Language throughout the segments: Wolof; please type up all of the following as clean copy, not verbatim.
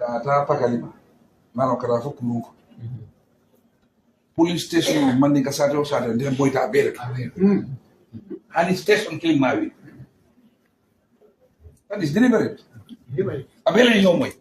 Kata pakalima. Mano kara fo kulunko. Police station mandi kasate o sate ndem boyta abele. Hani station kilim mawi. That is deliberate. Abele no moy.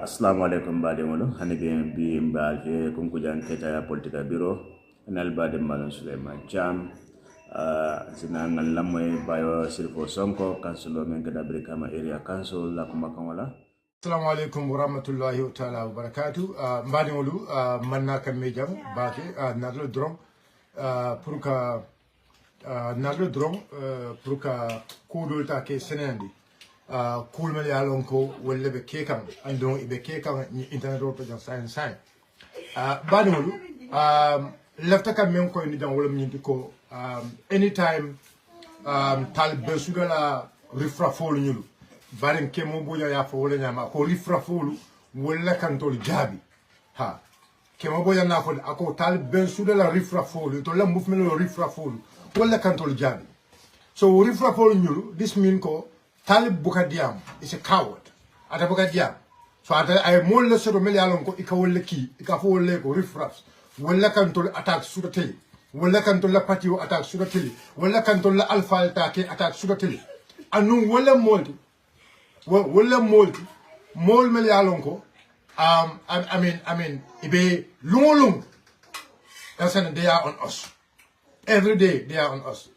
Assalamu alaikum bademolo hanibe bi mbalje Kunkujang Keitaya UDP Bureau nal badem malon Suleiman Jam zina ngal lamoy Baiyo Sonko councilor men gada Brikama area council la kuma kanwala. Assalamu alaikum wa rahmatullahi ta'ala wa barakatuh. Mbadimolu manna kamme jam bake nadlo dron pour ka nadlo dron pour ka kudul ta ke senendi kulmel yalon ko wolle be kekan andon ibe kekan internet ro president science badimolu lefta kam men ko ni jam wolum nyindi ko anytime tal besugala rifra fol nyulu baren ke mo boya ya fo wala nyama ko rifra folu wala kantol jabi ha ke mo boya na ko ako tal besugala rifra folu to la mufmelo rifra folu wala kantol jabi so rifra folu nyulu this mean ko Talib Bukadiam is a coward. At a Bukadiam. So I more less of a million go Ikawole key, Ikafole go riffraffs. Welcome to attack Sudatili. Welcome to La Patio attack Sudatili. Welcome to La Alpha attack Sudatili. And no Willem Moldy. Willem Moldy. Mol Melialonko. I mean, Ibe Lung. That's they are on us. Every day they are on us.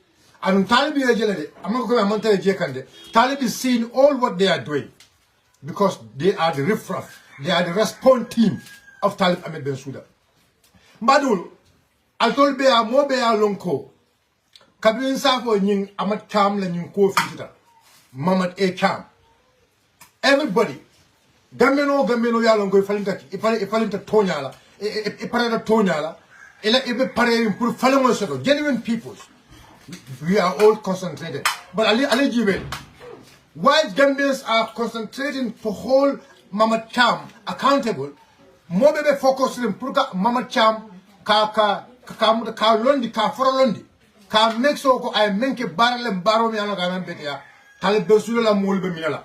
And Talib I'm not going to Jekande. Talib is seeing all what they are doing because they are the riffraff, they are the response team of Talib Ahmed Bensouda. Madul, I told Bea more Bea Lonko. Kabin Safo Ning Amat Cham Lenin Ko Fita. Mamad A Cham. Everybody. Gameno Yalongo Ifalinta Tonyala. Iparada Tonyala. Ebe Pare Pur Falamo genuine peoples. We are all concentrated. But why Gambians are concentrating to hold Mama Cham accountable, more baby focus on Purka Mama Cham, Ka Londi, Ka Forolondi, Ka Mexo, I make a barrel and barrow me on a Gambetia, Talibesula Mulbe Minala.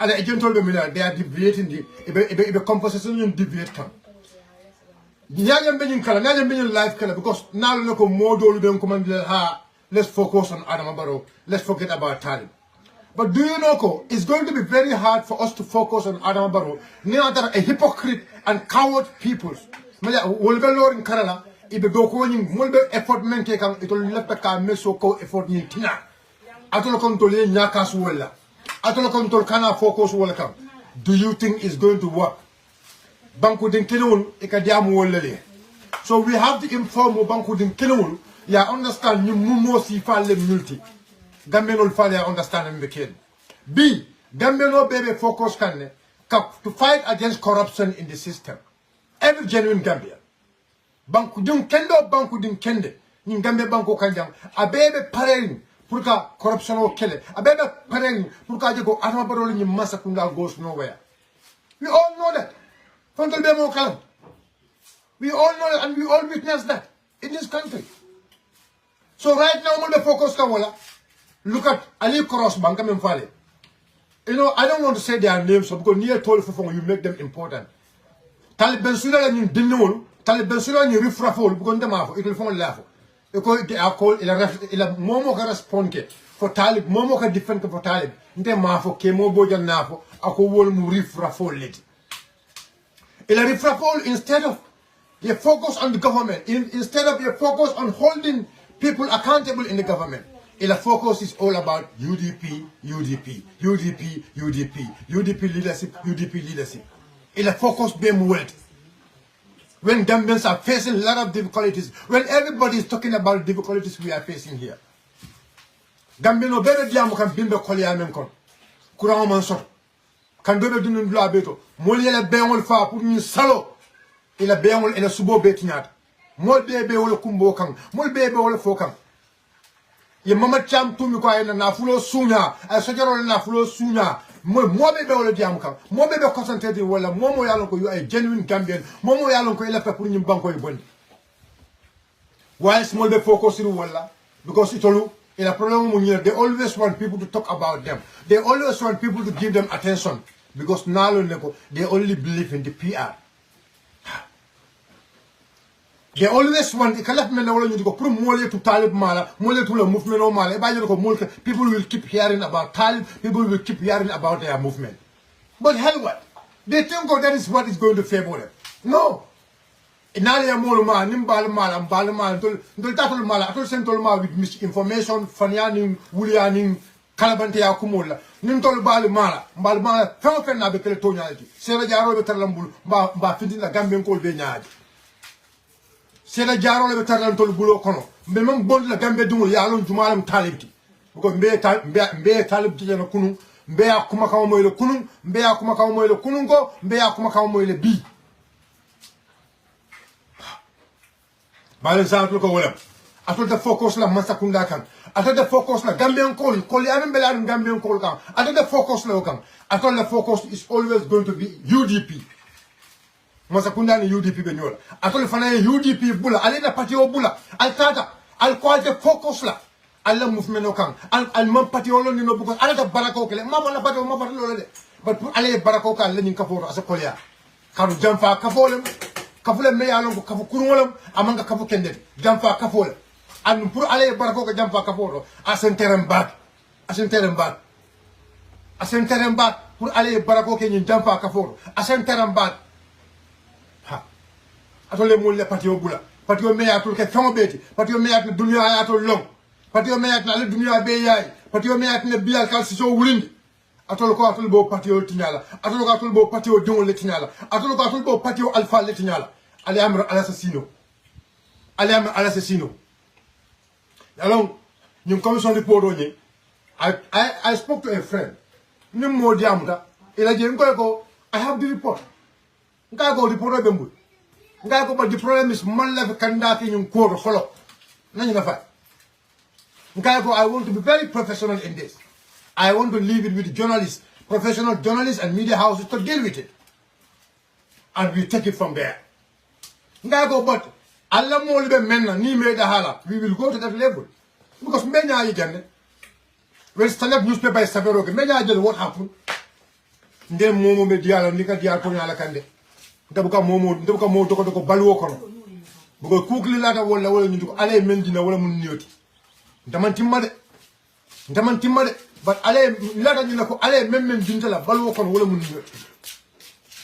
And the agent told me they are deviating the composition and deviate come. Yagan Benin color, Nagan Benin life color, because now look more do them command her. Let's focus on Adama Barrow. Let's forget about Talib. But do you know, it's going to be very hard for us to focus on Adama Barrow. Near that a hypocrite and coward peoples. Will be Lord in Kerala. If you go going, will be effort men take it will let the car meso co effort in Tina. Atolokon to lay Nakas Wella. Atolokon to Kana focus welcome. Do you think it's going to work? Banku din Kinun, Ikadiam Welle. So we have to inform Banku din Kinun. Yeah, understand you more si fale multi. Gambeno fale understand the kid. B. Gambeno baby focus can to fight against corruption in the system. Every genuine Gambia. Banku dun kendo banku din kende. Nin Gambia banku kanjang. A baby parent purka corruption o kele. A baby parent purka je go Adama Barrow ni masakunda goes nowhere. We all know that. From the Bemo Kalam. We all know that and we all witness that in this country. So right now, I'm focus on look at Ali Cross Bank and Fale. You know, I don't want to say their names because near told for you make them important. Talib Bensouda and you didn't Talib Bensouda and you refraffle because it will fall laugh. Because they are called il a Momo responde for Talib, Momo can defend for Talib. Inte mafo kemo bojan nafo ako wol mu refraffle it. Il a refraffle instead of you focus on the government, instead of you focus on holding people accountable in the government. The focus is all about UDP leadership. The focus being word. When Gambians are facing a lot of difficulties, when everybody is talking about the difficulties we are facing here. Gambino better diamo kan bimbe kolya men kon. Kurang man so. Kan bebe dunun bla beto. Moli la beŋol fa pour ñu salo. Ila beŋol ila subo betiñata. Mol bebe wala kumbo kan, mol bebe wala fo kan. ye mama cham tumi ko ayna na fulo sunya ay sojaro na fulo sunya mo be be wala diam kam mo be concentrate wala momo yalon ko you ay genuine Gambian momo yalon ko ela pour ñim banko e bondi why small be focus wala because itolu ila problem mo ñe they always want people to talk about them, they always want people to give them attention because nalo ne ko they only believe in the PR. They always want ikalaf men wala ñu ko pour mole to talib mala mole to le movement o mala e ba ko mol people will keep hearing about talib, people will keep hearing about their movement, but hell what they think that is what is going to favor them. No, inali ya molo ma nimbal mala ndol tatul mala atol sentol ma with misinformation fanyani wuliani kalabante ya kumola nintol bal mala mbal mala fe na be tele toñalti sera jaro be tarlambul ba findina gamben ko be ñaaji sera jaro le be tarlantol bulo kono be mem bond la gambe dumul ya lon jumalam talibti ko mbe talibti na kunu mbe akuma kaw moyle kunu mbe akuma kaw moyle kunu go mbe akuma kaw moyle bi bal exemple ko wala atol de focus la masakunda kan atol de focus la Gambian call ya men belan Gambian call kan atol de focus la kan atol the focus is always going to be UDP masakunda ni UDP be nyola atol fana UDP bula ale na parti o bula al tata al quality focus la alla movement o kan al man parti o lo ni no bu ko ala da barako kele ma la parti o ma parti lo de but pour ale barako kan la ni ka foro asa kolya kanu jamfa ka folem kafule me yalon ko kafu kurungolam amanga kafu kende jamfa kafole an pour aller barako ko jamfa kaforo asen terrain bat pour aller barako ke nyi jamfa kaforo asen terrain bat ha atole mo le patio bula patio me yatul ke famo beti patio me yatul dunya yatul long patio me yatul le dunya be yaay patio me yatul le bilal kal si so wulindi atol ko atol bo patio tinyala atol ko atol bo patio dongol le tinyala atol ko atol bo patio alpha le tinyala ali amro assassino alors ñu commission de podoñe I spoke to a friend ñu mo diamta ila je ngoy ko I have the report nga go report be mbul nga ko but the problem is man la kandidate ñu ko folo nañu nga fa nga ko I want to be very professional in this. I want to leave it with journalists, professional journalists and media houses to deal with it. And we take it from there. Ngago, but Allah molbe menna ni me da hala. We will go to that level. Because menya again. When Standard newspaper is Savero, menya again what happened? Ndem momo me diala nika diala ko nyala kande. Ndabuka mo doko baluwo kono. Buko kukli lata wala ñu ko ale mendina wala mun nioti. Ndaman timma de but ale lada ñu ko ale memmen dintala balwo kon wala mun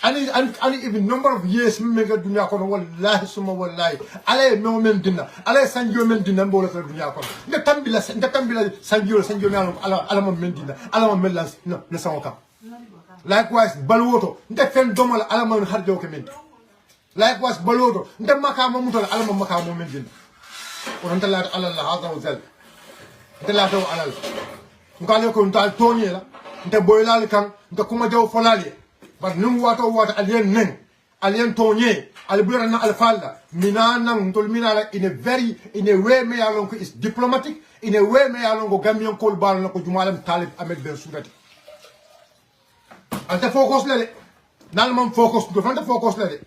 ani even number of years men ga dunya kon wallahi suma wallahi ale memmen dinna ale sanjo men dinna mbola ta dunya kon nda tambila sanjo ala men dinna ala men la no le sanka likewise balwoto nda fen domal ala man harjo ke men likewise balwoto nda makama mutala ala man makama men dinna on ta la ala la hada wa zal nda la taw ala ngale ko ntal tonyela nte boylal kan nte kuma jaw folali but num wato alien tonye albura na alfalda minana ntol minala in a way me yalon ko is diplomatic, in a way me yalon ko Gambian kol bal na ko jumalam Talib Ahmed Ben Soudati ante focus lele nalman focus do fanta focus lele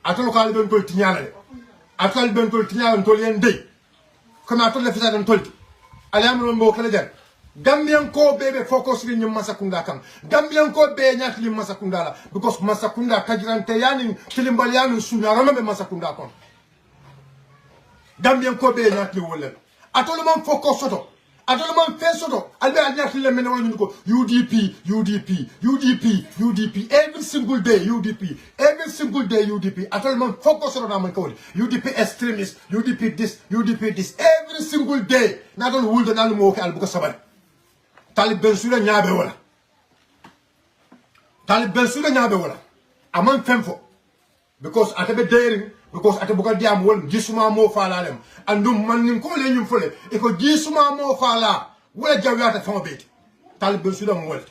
atol ko alben tol tinyala le atol ben tol tinyala tol yen dey comme atol le fisa tol alam no mo kala jar Gambian ko bebe focus ni masakunda kan Gambian ko be nyat li masakunda la because masakunda kajirante yani kilimbal yani sunya rama masakunda kon Gambian ko be nyat li wolle atolo man focus soto atolo man fe soto albe nyat li men wala ko UDP every single day UDP atolo man focus soto na man ko UDP extremist UDP this every single day na don wulde nan mo ko albu ko sabal Talib Ben Souda ñaabe wala amman femfo because atabe daring because ate buka diam wol gisuma mo fala lem andum man nin ko le ñum fole e ko gisuma mo fala wala jawyata fama beti Talib Ben Souda mo wol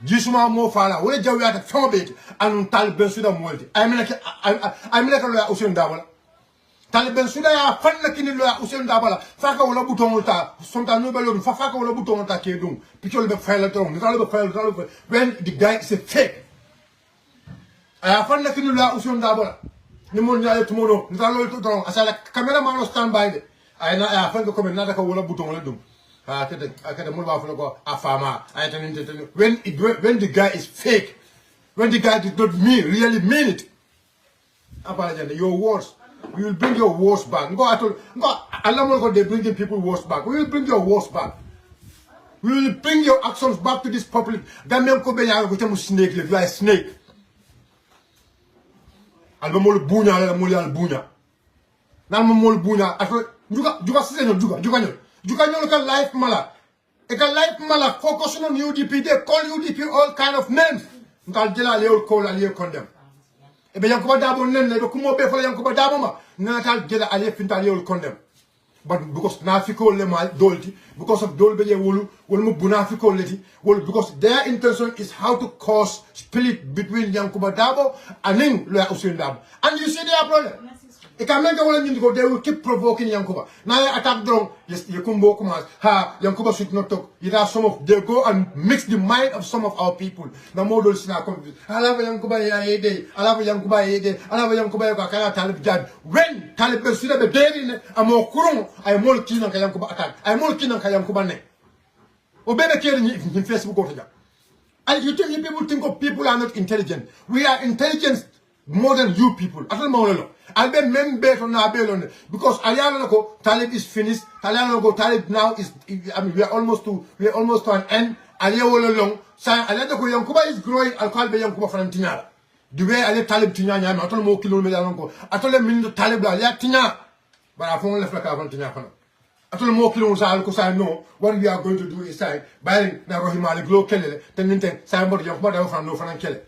gisuma mo fala wala jawyata fama beti andum Talib Ben Souda mo wol ay melaka lo Ousmane Dawala Taliban suda ya fanna kini lo Usain Dabala faka wala bouton ta sonta no belo faka wala bouton ta ke dum picol be fayla ton dal be fayla when the guy is a fake aya fanna kini lo Usain Dabala ni mon yaale tumono dal to ton asala camera man stand by de ay na aya fanka ko na ka wala bouton wala dum akada mo ba fu ko afama ay tan when the guy is fake when the guy did not really mean it apologize your words. We will bring your worst back. They bringing people worst back. We will bring your worst back. We will bring your actions back to this public. You are a snake. Albamol bunya la moli al bunya. Na mol bunya. Juga sisen juga ka life mala. E ka life mala focus on UDP. They call UDP all kind of names. Ngal jela leol call aliye condemn. Ebe yankuba dabo nene ebe kumo be fala yankuba dabo ma natal jela ale fintal yol condemn but because nafiko le mal dolti because of dolbe ye wolu mu bunafiko leti wolu because their intention is how to cause split between yankuba dabo and lo Usain Dabo and you see their problem e ka menga wala nyindi they will keep provoking yankuba na attack drone yes yekumbo kuma ha yankuba should not talk they go and mix the mind of some of our people na model sina confuse alava yankuba ya ede alava yankuba ede alava yankuba ka kala talib jad when talib sina be deri ne amo kurun ay mol kina ka yankuba attack ay mol kina ka yankuba ne o bebe kere ni Facebook ko taja and you think people are not intelligent. We are intelligent more than you people. Albe membe to na belone because Aliano ko Talib is finished. Aliano ko Talib now is we are almost to an end. Aliano long. Sa Aliano ko Yankuba is growing. Alkalbe Yankuba from Tinyara. The way Ali Talib Tinyanya, I told mo kilo me Yanko. I told him min Talib la Tinya. But I found left like I want Tinya. I told him more kilo because I know what we are going to do is time buying na Rohimali glow Kelly. Then somebody Yankuba from no fan Kelly.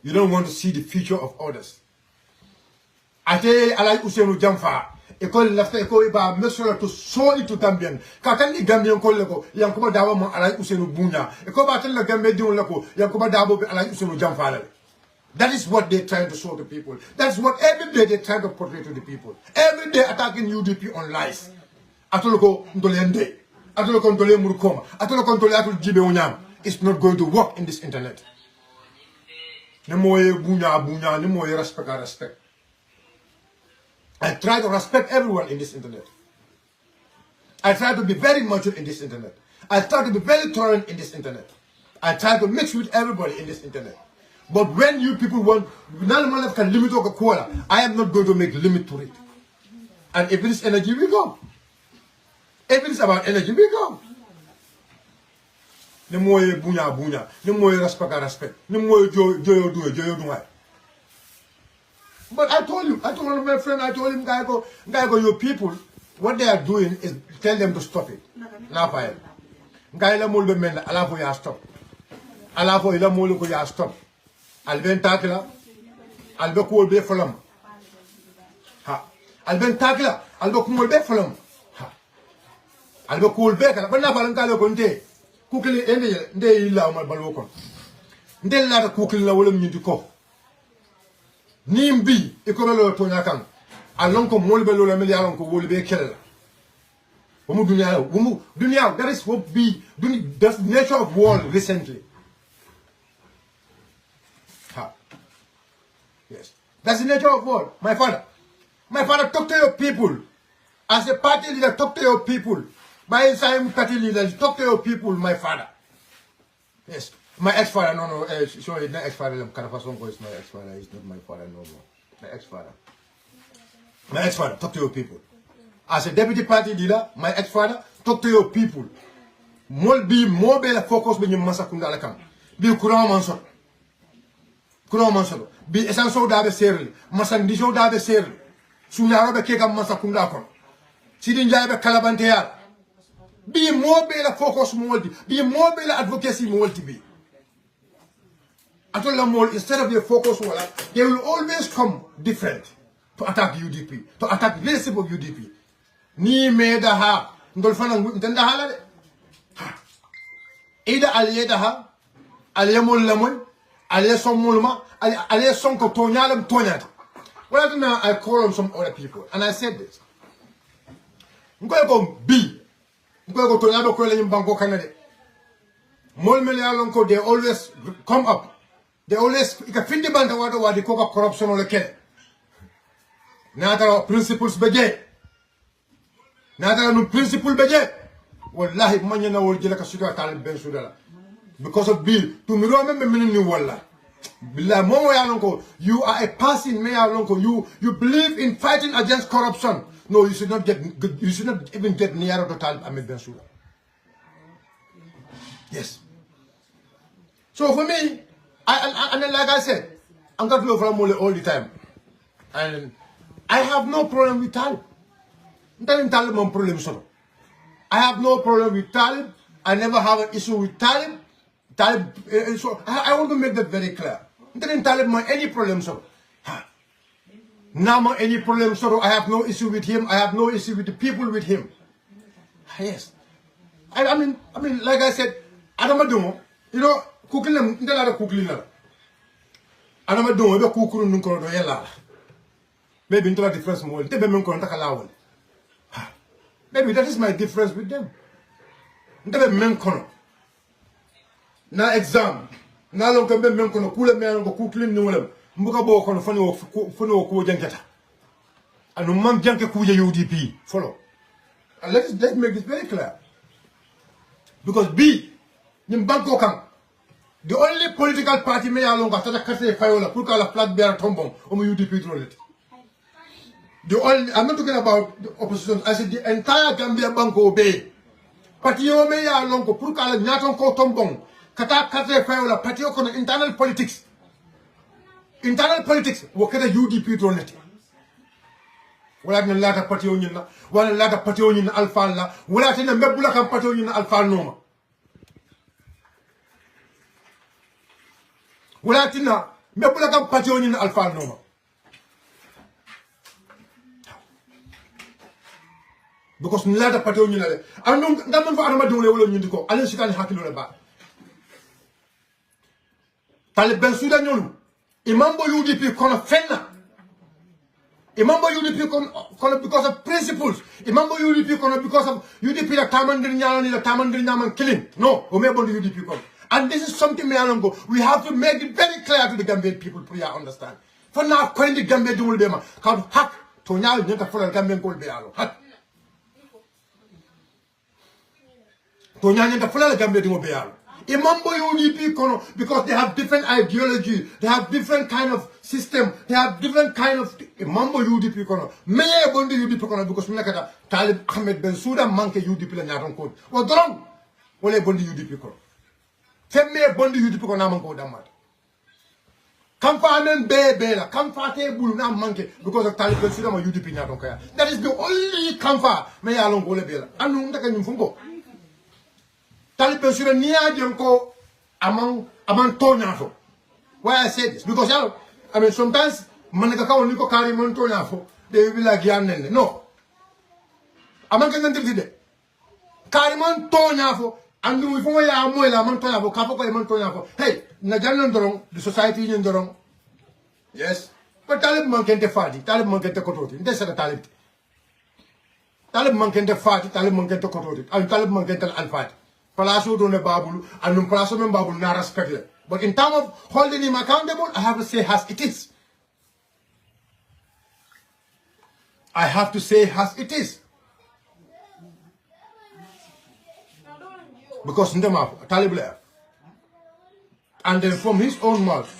You don't want to see the future of others. Ate alay Usainu Jamfa école lafta école ba mesura to so itu Gambian ka kan ni Gambian ko leko Yankuba Dabo mo alay Usainu Bunya école ba tan la Gambia diwon leko Yankuba Dabo be alay Usainu Jamfa la. That is what they're trying to show to people. That's what every day they're trying to portray to the people. Every day attacking UDP on lies. Atoloko ndolende atoloko ndole murukoma atoloko ndole atul jibe onyam. It's not going to work in this internet. Nemoye bunya nemoye respect. I try to respect everyone in this internet. I try to be very mature in this internet. I try to be very tolerant in this internet. I try to mix with everybody in this internet. But when you people want, none can limit or quota, I am not going to make limit to it. And if it is energy, we go. If it is about energy, we go. Nemoye bunya, nemoye respect, nemoye joyo. But I told my friend, I told him, Gaigo, your people, what they are doing is tell them to stop it. Now, fire. Gaila Mulbe Menda, Alafo ya stop. Alafo ila Muluko ya stop. Alben Takla, Albeku will be for Ha. Alben Takla, Albeku will be for Ha. Albeku will be, but now Valankalo Conte. Cookly any day illa my balocon. Then let a cooking la will mean to cook. Nimbi, economic Tonakan, Alonco Molbelo Lamelianco will be killer. Dunia, that is what be that's the nature of war recently. Ha. Yes. That's the nature of war. My father talk to your people. As a party leader, talk to your people. My same party leader, talk to your people, my father. Yes. My ex-father, no, sorry, not ex-father, Sheriffo Sonko is my ex-father, he's not my father no more. My ex-father, talk to your people. As a deputy party leader, my ex-father, talk to your people. More be focus when you masakunda alakam. Be Kurama Mansor. Be essential dabe serli. Masandijo dabe serli. Sunarobe keka masakunda kon. Sidin jabe kalabanteya. Be more focus moldi. Be more advocacy moldi be. Instead of your focus, they will always come different to attack UDP, to attack the leadership of UDP. Ni me da ha, ndolfana ntenda hala de. Ida aliye da ha, aliye mol lamon, aliye son molma, aliye son ko tonyalem tonyata. Well, now I call on some other people, and I said this. I'm going to go B. I'm going to go to another call in Banco Canada. They always come up. They always, you can fit the band what they call corruption or the care. Now there are principles beje. Now there are no principle beje. Wallahi, manya na wol jela ka suka talib ben sudala. Because of bill, to me remember me ni walla. Billah momo ya lonko, you are a person me ya lonko. You believe in fighting against corruption. No, you should not even get near to Talib Ahmed Bensouda. Yes. So for me, and then like I said, I'm going to love Ramole all the time. And I have no problem with Talib. I have no problem with Talib. I never have an issue with Talib. So I want to make that very clear. Talib any problem so. Now any problem so I have no issue with him. I have no issue with the people with him. Yes. I mean, like I said, Adamadungo, you know, cooking them, they are cooking them. Adamadungo, the cook room, maybe into a difference more. Maybe that is my difference with them. Now exam. Now long can be menkono kula me ango kuklin ni wala mbuka bo kono fano ko jankata anu mam janke kuje UDP follow. And let's make this very clear. Because B nim banko kam the only political party me along after kase fayola pour la flag bearer tombon o UDP trolet. The only, I'm not talking about the opposition, I said the entire Gambia banko be parti yo me along ko pour la nyaton ko tombon kata kase fayola parti ko internal politics wakata UDP trolet. Wala na lata parti yo nyina wala lata parti yo nyina alfa la wala tena mbebula kam parti yo nyina alfa noma wala tena mbebula kam parti yo nyina alfa noma. Because nlata parti yo nyina le anu ndamon fa adama dole wala nyindi ko alen sikani hakilo le ba Talib Bensouda nyolu imambo UDP kono fenna imambo UDP kono because of principles imambo UDP kono because of UDP la tamandir nyaman killing no o me bondi UDP kono. And this is something me alongo we have to make it very clear to the Gambian people to understand. For now coin the Gambia do be ma ka hak to nyaal nyata fola Gambian ko be alo hak to nyaal nyata fola Gambia do be alo imambo UDP kono because they have different ideology, they have different kind of system, they have different kind of imambo UDP kono me bondi UDP kono because me kata Talib Ahmed Bensouda manke UDP la nyaton ko o doron wala bondi UDP kono femme bondi UDP kono na manko damat kam fa men be la kam fa te bulu na manke because of Talib Bensouda ma UDP nyaton kaya. That is the only kam fa me yalon ko le bela anu ndaka nyum fungo Talib Bensouda niya ko among Tonyafo. Why I say this? Because I mean sometimes manaka only ko carry mon Tonyafo, they will be like Yanne. No. Among can carry mon Tonyafo and we for ya amoela mon Tonyafo, capo mon Tonyafo. Hey, Najan Dorong, the society in Dorong. Yes. But Talib man can defati, Talib man can take Kototi. That's a Talib. Talib man can defati, Talib man can take Kototi, and Talib man can tell Alfati. Palaso don't babulu and no palaso men babulu na respect it. But in terms of holding him accountable, I have to say as it is. I have to say as it is. Because Ndema Talib left. And then from his own mouth.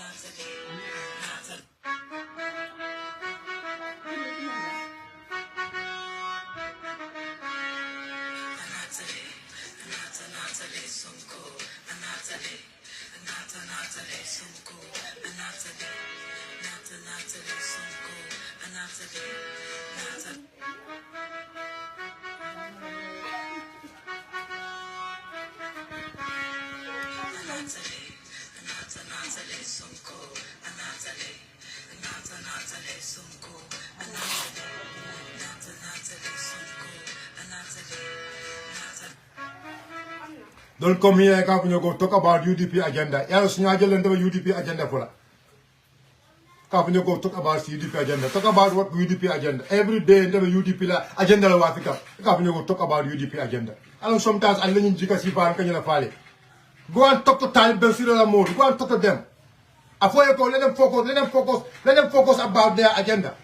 Don't come here and go talk about UDP agenda. Yeah, UDP agenda for that. Kapunyo go talk about UDP agenda. Talk about what UDP agenda. Every day in the UDP la agenda la wafika. Kapunyo go talk about UDP agenda. I know sometimes I learn jika sipa and kanya fale. Go and talk to Talib Bensiro la Mode. Go and talk to them. After you go, let them focus about their agenda.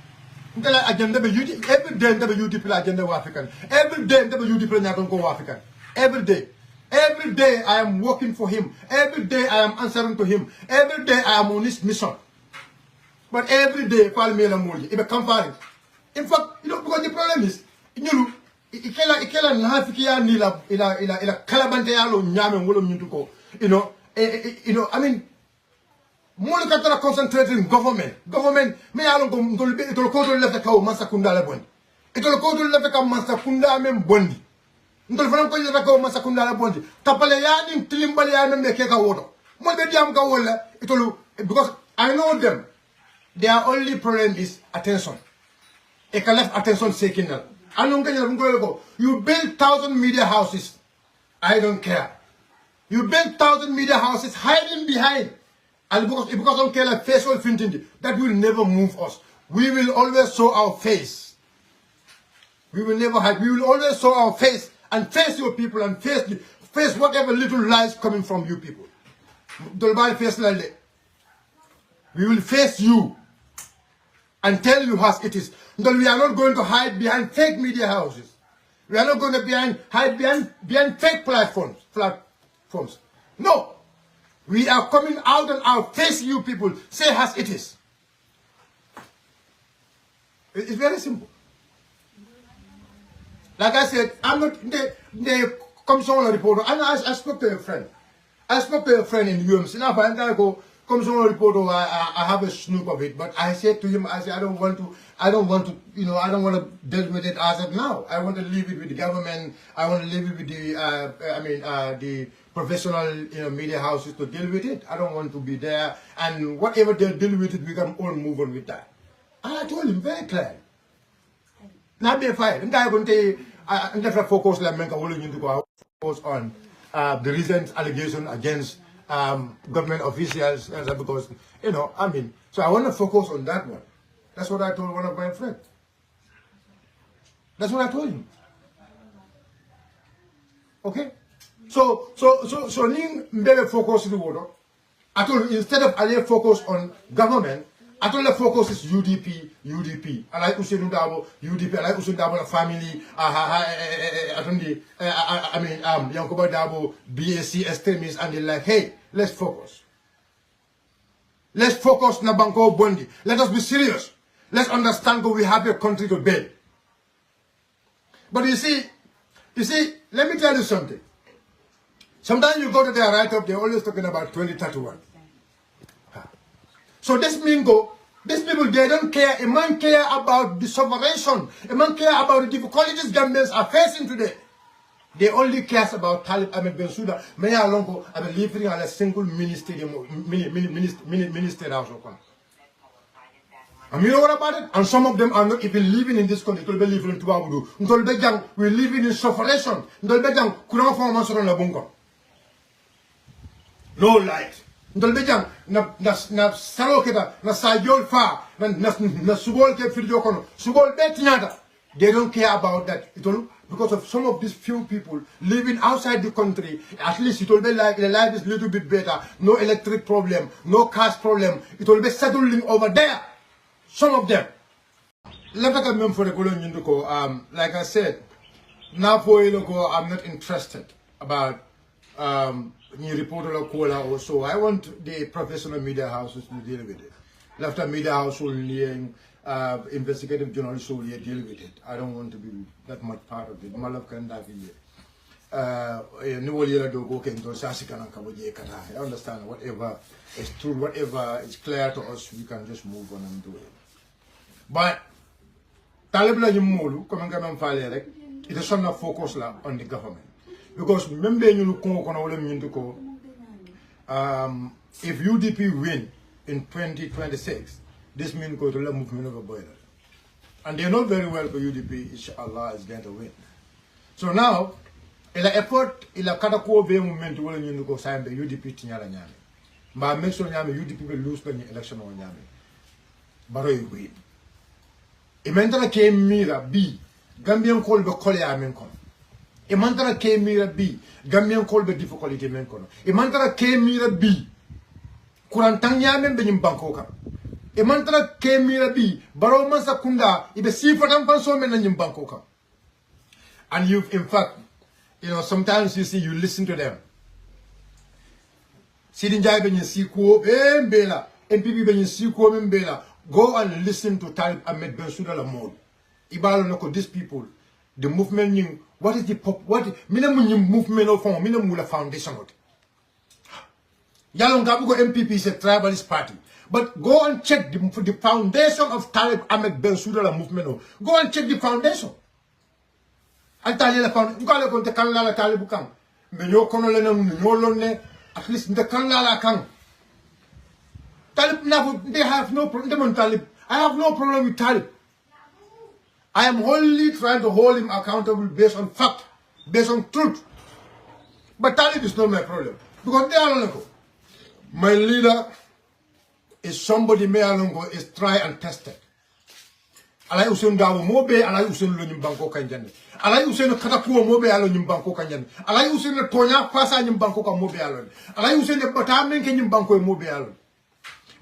Agenda UDP every day in the UDP agenda African. Every day in the UDP na go African. Every day. Every day I am working for him. Every day I am answering to him. Every day I am on his mission. But every day, call me a moji. It become fine. In fact, you know, because the problem is, you know, ikela nafikia nila ila kalabante yalo nyame ngolo mnyutuko. You know, I mean, more katara concentrating government. Government, me yalo itolo kodo lefte kao masa kunda la bondi. Itolo kodo lefte kao masa kunda men bondi. Itolo fana ko lefte kao masa kunda la bondi. Tapale yani tilimbali yani meke ka wodo. Mo be diam ka wola itolo because I know them. Their only problem is attention. They can left attention seeking now. You build 1,000 media houses. I don't care. You build 1,000 media houses hiding behind. And because of like facial finting, that will never move us. We will always show our face. We will never hide. We will always show our face and face your people and face whatever little lies coming from you people. We will face you and tell you as it is. But we are not going to hide behind fake media houses. We are not going to hide behind fake platforms. No. We are coming out and out, face you people, say as it is. It's very simple. Like I said, I'm not the commission reporter. And I spoke to a friend. I spoke to a friend in UMC. Now, I go. Commission reporter, I have a snoop of it, but I said to him, I don't want to, you know, I don't want to deal with it as of now. I want to leave it with the government. I want to leave it with the, the professional, you know, media houses to deal with it. I don't want to be there, and whatever they deal with it, we can all move on with that. And I told him very clearly. Not be fired. I'm going to focus on the recent allegation against government officials, because, you know, I mean, so I want to focus on that one. That's what I told one of my friends. That's what I told him. Okay? So Ning focus the water. I told him, instead of I focus on government, I told the focus is UDP. I like Usain Dabo, UDP, I like Usain Dabo family, Yankuba Dabo, BAC extremists, and they're like, hey, let's focus. Let's focus na Banko Bondi. Let us be serious. Let's understand that we have a country to build. But you see, let me tell you something. Sometimes you go to their write-up, they're always talking about 2031. So this means these people, they don't care. A man care about the sovereign. A man care about the difficulties Gambians are facing today. They only cares about Talib Ahmed Bensouda. May Alongo have been living on a single minister house. And you know what about it? And some of them are not even living in this country. They live in Tuabudu. We're living in suffocation. No light. Ndolbejang na saloketa na sajol fa na subol ke firjo kono subol betnyata. They don't care about that. Because of some of these few people living outside the country, at least it will be like the life is a little bit better. No electric problem, no cash problem. It will be settling over there. Some of them. Like I said, now for I'm not interested about reporter or so. I want the professional media houses to deal with it. After media house investigative journalists will deal with it. I don't want to be that much part of it. I understand whatever is true, whatever is clear to us, we can just move on and do it. But it is not focus on the government. Because remember, if UDP win in 2026, this means go to the movement of a boiler. And they know very well for UDP, inshallah, is going to win. So now, il effort, il a katako be movement wala ñu ko saybe UDP tiñala ñame. Ba make sure ñame UDP be lose the election on ñame. baro yugo e mentana ke mira bi Gambian kolbe kole amen kono e mantara ke mira bi Gambian kolbe difficulty men kono e mantara ke mira bi kuran tanya men be nyim banko ka e mantara ke mira bi baro masa kunda ibe sifatan panso men na nyim banko ka. And you, in fact, you know, sometimes you see, you listen to them. Sidin Jai ben siko mbela MPP ben siko mbela. Go and listen to Talib Ahmed Bensouda Lamol. Ibalo noko these people, the movement ning, what is the pop, what minimum movement of form, minimum foundation of it. Yalong Gabugo MPP is a tribalist party. But go and check the foundation of Talib Ahmed Bensouda movement. Go and check the foundation. Altali la found ngale ko te kan la Talib kan. Me yo kono le no at least the kan la kan. Talib now they have no problem. Talib, I have no problem with Talib. I am only trying to hold him accountable based on fact, based on truth. But Talib is not my problem. Because they are not. My leader is somebody me alongo is try and tested. Alay usen dawo mobe alay usen lo nyimbanko kanjane. Alay usen katakuo mobe alo nyimbanko kanjane. Alay usen tonya fasa nyimbanko ka mobe alo. Alay usen batamen ke nyimbanko mobe alo.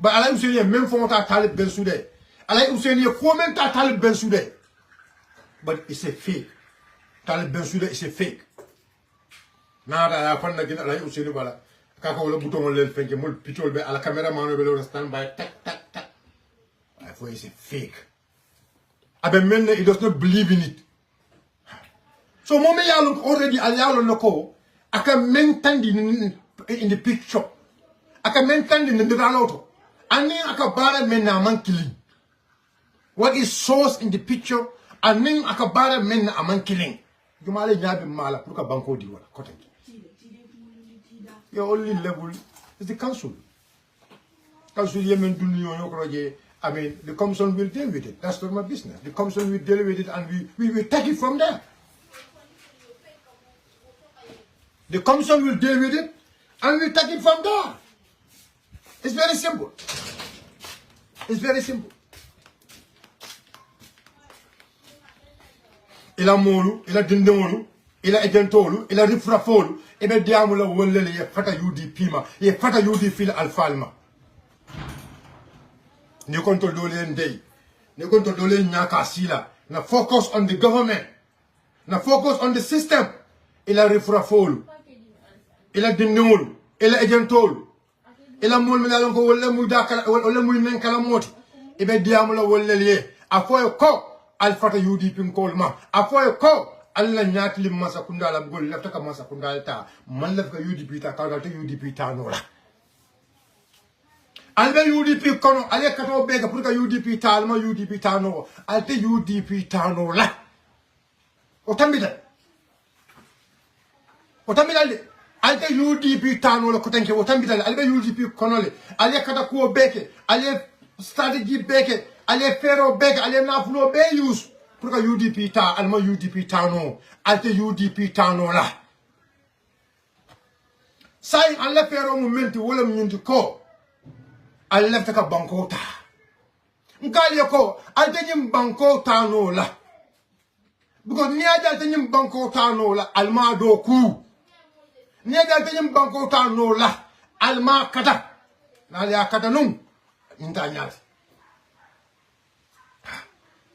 But alay usen ye même fonta Talib Bensouda. Alay usen ye commenta Talib Bensouda. But it's a fake. Talib Bensouda is a fake. Nada ya fanda gina alay usen bala. Kaka wala bouton lel fenke mol pitol be ala cameraman be lo stand by tak tak tak. I thought it's a fake. Abemene, he does not believe in it. So mome yalon already alyalo noko aka maintain in the picture. Aka maintain in the daloto. Ani aka bara mena man killing. What is source in the picture? Ani aka bara mena man killing. Jumale nyabi mala puka banko di wala kote. Your only level is the council. Council yemen dunyo yokroje. I mean, the commission will deal with it. That's not my business. The commission will deal with it and we will take it from there. The commission will deal with it and we take it from there. It's very simple. It's very simple. Ila molu, ila dindemolu, ila agentolu, ila rifrafolu, ebe diamula wolele ye fata UDP ma, ye fata UDP la alfalma. Ni control dole ndey ni control dole nyaka sila na focus on the government na focus on the system ila refra folu ila dinul ila agentol ila mol mi la ko wala muy dakala wala muy nen kala moti ibe diamu la wala liye afoy ko alfata UDP kolma afoy ko alla nyati lim masakunda la gol lafta ka masakunda ta man laf ka UDP ta ka ta UDP ta no la albe UDP kono ale kato bega pour ka UDP talma UDP tano alte UDP tano la otambida le alte UDP tano la kotanke otambida albe UDP kono le ale kata ko beke ale strategy beke ale fero beke ale nafulo be use pour ka UDP ta alma UDP tano alte UDP tano la sai alle fero momenti wala mnyindi ko al lefta ka banko ta nkali ko al tenyim banko ta no la buko ni aja tenyim banko ta no la al ma do ku ni aja tenyim banko ta no la al ma kata na ya kata num nta nyaati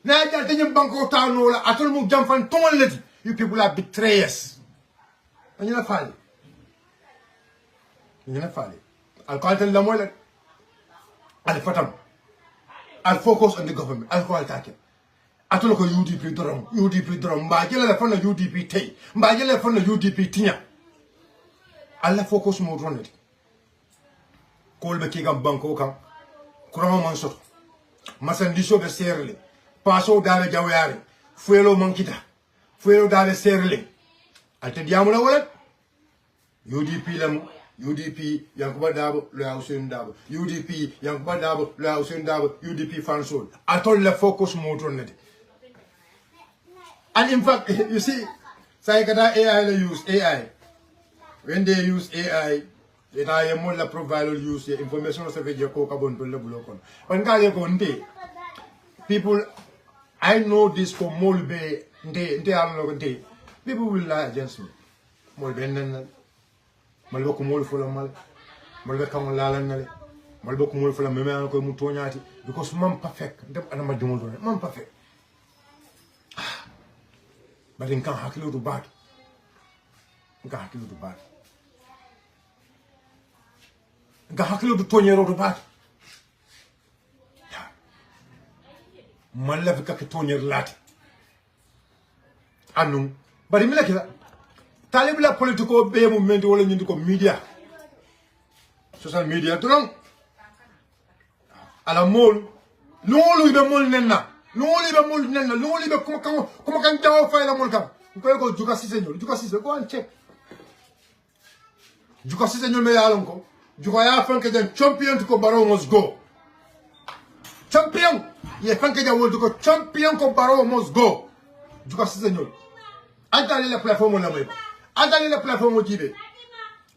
ni aja tenyim banko ta no la atul mu jamfan ton leti you people are betrayers ñu na fali al qaltal la moy al fatam al focus on the government al ko al take atolo ko UDP drum mba jela la fana UDP tay mba jela la fana UDP tinya alla focus mo ronati kolbe ki gam banko kan kurama man soto masandiso be serle paso dale jawyari fuelo mankita fuelo dale serle alte diamu la wala UDP lamu UDP Yankuba Dabo, le Hussein Dabo. UDP Yankuba Dabo, le Hussein Dabo, UDP Fansol. I told the focus more on it. And in fact, you see, Saikata AI they use AI. When they use AI, ita ye mo la provide use information se veje ko ka bon to le bulo kon on ka ye ko nte people I know this for molbe nte allo nte people will lie against me molbe nan malbe ko mol fula mal malbe kam lalan nale malbe ko mol fula meme ko mu toñati because mam perfect ndem anama jumul do mam perfect but in kan hakilo do bad nga hakilo do bad nga hakilo do toñero do bad man la fika ke toñer lati anu bari mi la kila talib la politiko be mu menti wala ñindi ko media social media dron ala mol lolu be mol nenna lolu be kuma kan jawo fay la mol kam ko juga sise go an check juga sise ñol me yalon ko juga ya fanke den champion ko baro must go champion ye fanke ja woldu ko champion ko baro must go juga sise ñol antale la plateforme la may antale la plateforme jibe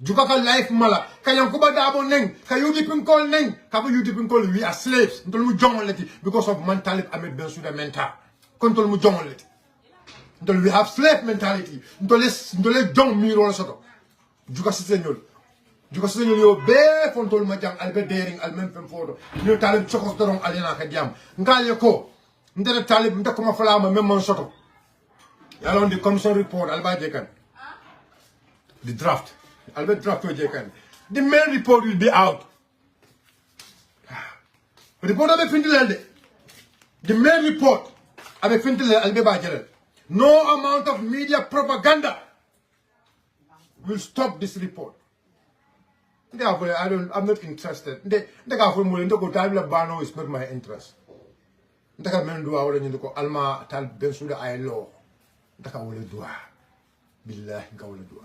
juga ka life mala ka yankuba dabo neng ka UDP call neng ka UDP call we are slaves ntol mu jongolati because of mentality Ahmed Bensouda mental kontol mu jongolati ntol we have slave mentality ntole jong miro la soto juga sise ñol yo be fontol ma jang albe daring al même fem fodo ñu talib chokos doron alina ka diam ngale ko ndere talib ndako ma fala ma même mon soto yalon di commission report alba jekan the draft Albert draft jekan the main report will be out report abe findilelde the main report abe findilelde albe ba jere no amount of media propaganda will stop this report. Therefore, I'm not interested. Bano is not my interest. Ndaka mendu awole nyindiko alma tal Bensouda ay law. Ndaka wole dua. Billahi nga wole dua.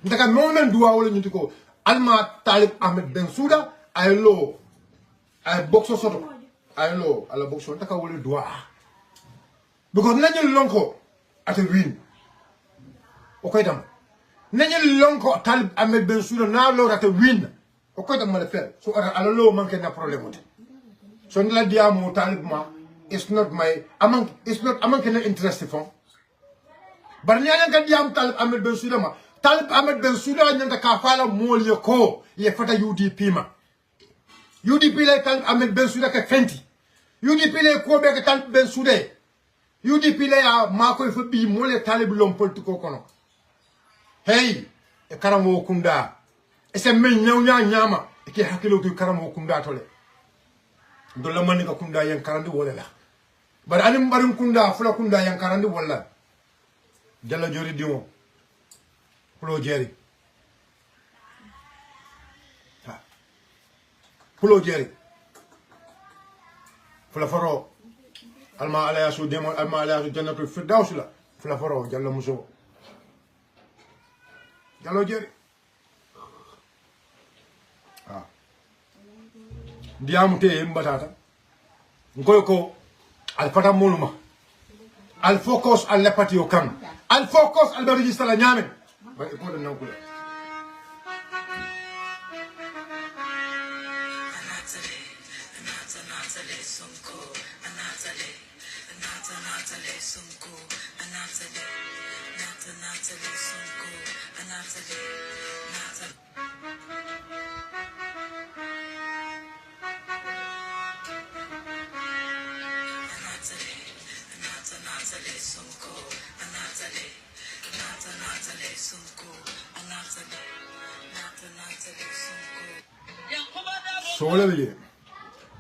Ndaka momen dua awole nyindiko alma Talib Ahmed Bensouda ay law. Ay boxo soto. Ay law ala boxo ndaka wole dua. Because nanyo lonko at a win. Okay dam. Nanyo lonko Talib Ahmed Bensouda na law at a win. Okay dam mala so ala law manke na problème. So nila diamo Talib ma it's not my among kena interest fon. Bar nyana ka diam Talib Ahmed Bensouda ma. Talib Ahmed Bensouda nyanta ka fala mol ye ko ye fata UDP ma. UDP le Talib Ahmed Bensouda ka fenti. UDP le ko be ka Talib Bensouda. UDP le ya mako fo bi mole Talib lom politiko kono. Hey, e karamo kunda. E se men nyawnya nyama e ke hakilo to karamo kunda tole. Dolla man ka kunda yan karandi wala la bar anim barin kunda fula kunda yan karandi wala jalla jori diwo pulo jeri ha pulo jeri fula faro alma ala yasu demo alma ala yasu jannatul firdaus la fula faro jalla muso jallo jeri ha diamu te mbatata ngoy ko al fata moluma al focus al lepati o kam al focus al register la nyame ba ko de nankula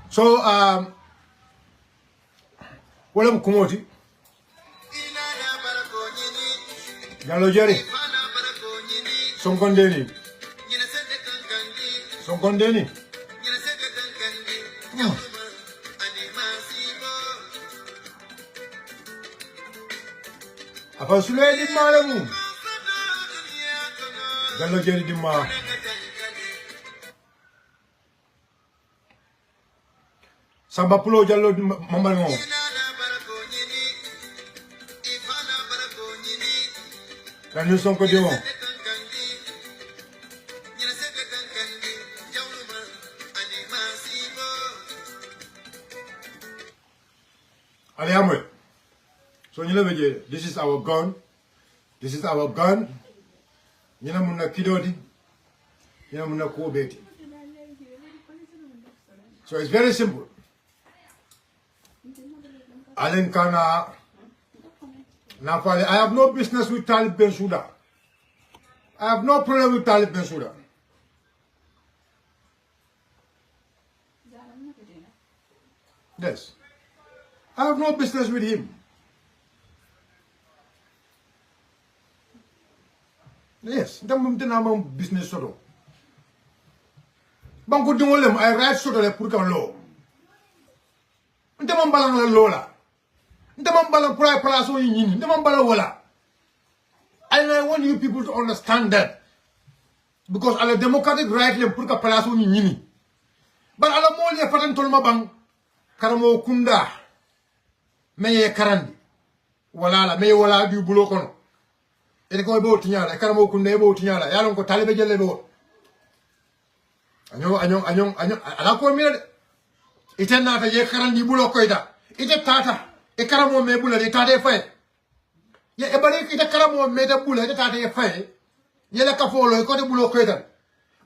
so wala mkumoti Gallo Jerry Sonkondeni apa sule di malamu Gallo Jerry di ma Samba Pulo Jallo mambal ngo Kanu Sonko diwo Aliamwe. So you never get this is our gun. This is our gun. You know muna kidoti. You know muna kuobeti. So it's very simple. Alenkana Nafale, I have no business with Talib Bensouda. I have no problem with Talib Bensouda. Yes. I have no business with him. Yes, I'm business solo. Banco Dumolem, I write sort of a put on law. Ndamambala Lola. Ndamambala Pry Palaso in Ndamambala Wola. And I want you people to understand that. Because a democratic right le put a palaso in Yini. But a molia patent tolmabang Karamo Kunda Meye Karandi. Wala, May Wala du Bulokono. It go about Tiana, Karamo Kundebo Tiana, Yaronko Talibelebo. I know, Alako Mir. It's not a Yakarandi Bulokoida. It's a Tata, a Karamo Mebula, a Tata Fay. Yet a Barik is a Karamo made a bullet, a Tata Fay. Yelakafolo, a Cotta Bulokoida.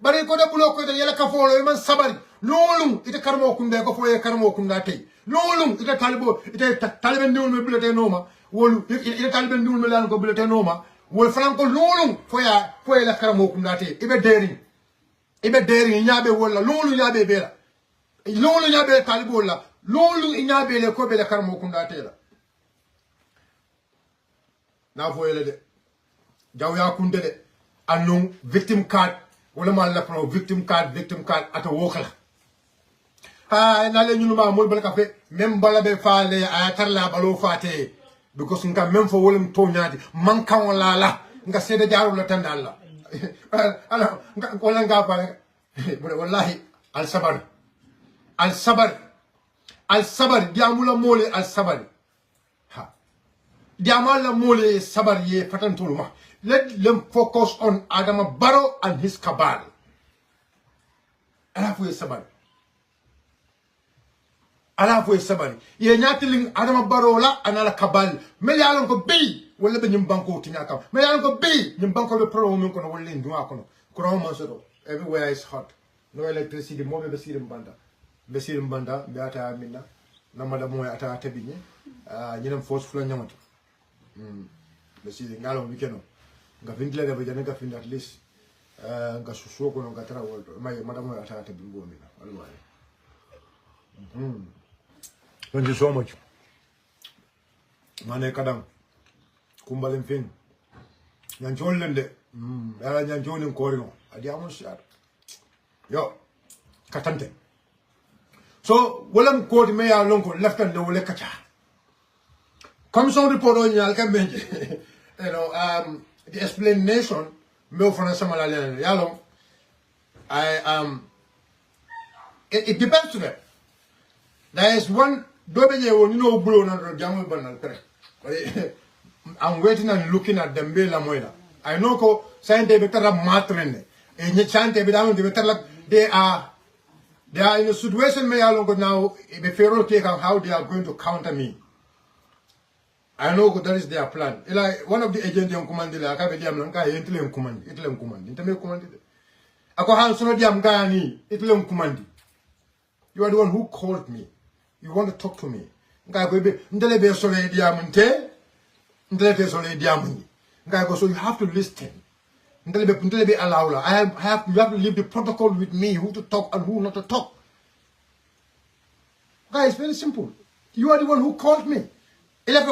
But it got a Bulokoida, Yelakafolo, even Sabari. Lolum, it's a Karamo Kundako for a Karamo Kundate. Lolum, it's a Talibo, it's a Taliban Dun Bulletinoma. Will it's a Taliban Dun Milanco Bulletinoma. Will Franco Lolum for a Karamo Kundate. Even daring. Even daring, Yabe Walla, Lolu Yabe Bella. Lolu Yabe Talibola. Lolu Yabe le Kobe la Karamo Kundate. Now for a Jawya Kundede. Anong victim card. Wala mala pro victim card at a walker. Ah, nale nyuma mo bala kafe membala be faale ayatarla balo fate because nka mem fo wolum to nyaati man kan wala la nka sede jaaru la tandalla ala nka wala nga fa wallahi al sabar diamula mole al sabar ha diamala mole sabar ye patantuluma. Let them focus on Adama Barrow and his cabal. Alafu sabari. Ye nyatiling Adama Barrow la anala cabal. Meli alon ko bi wala be nyimbanko tinyaka. Meli alon ko bi nyimbanko be pro mun kono wala ndwa kono. Kuro masoro. Everywhere is hot. No electricity mo be sirim banda. Be sirim banda be ata minna. Namada mo ata tabinye. Nyinam force fula nyamata. Be sirim ngalo weekend. Nga vindle ga bejana ga find at least nga susoko no gatara wolto may madamo atata bingo mina alway. Thank you so much. Mane kadam kumbalem fin nyanjol lende ala nyanjol ko rino adi amon siar yo katante so wolam ko me ya lonko leftan de wole kacha commission report on yal kambe you know the explanation me for samala yalo it depends to them. There is one dobe je woni no bro na jamu banal kare. I'm waiting and looking at them be la moida. I know ko sante be tara matrene e ni sante be damu be tara they are in a situation me yalo now be fero take on how they are going to counter me. I know that is their plan. Like one of the agents on command, like I be diam nka itlen command, intame command. Ako han sono diam gani, itlen command. You are the one who called me. You want to talk to me. Nka go be ndele be solo diam nte, ndele be solo diam ni. Nka go so you have to listen. Ndele be allow. You have to leave the protocol with me, who to talk and who not to talk. Guys, very simple. You are the one who called me. I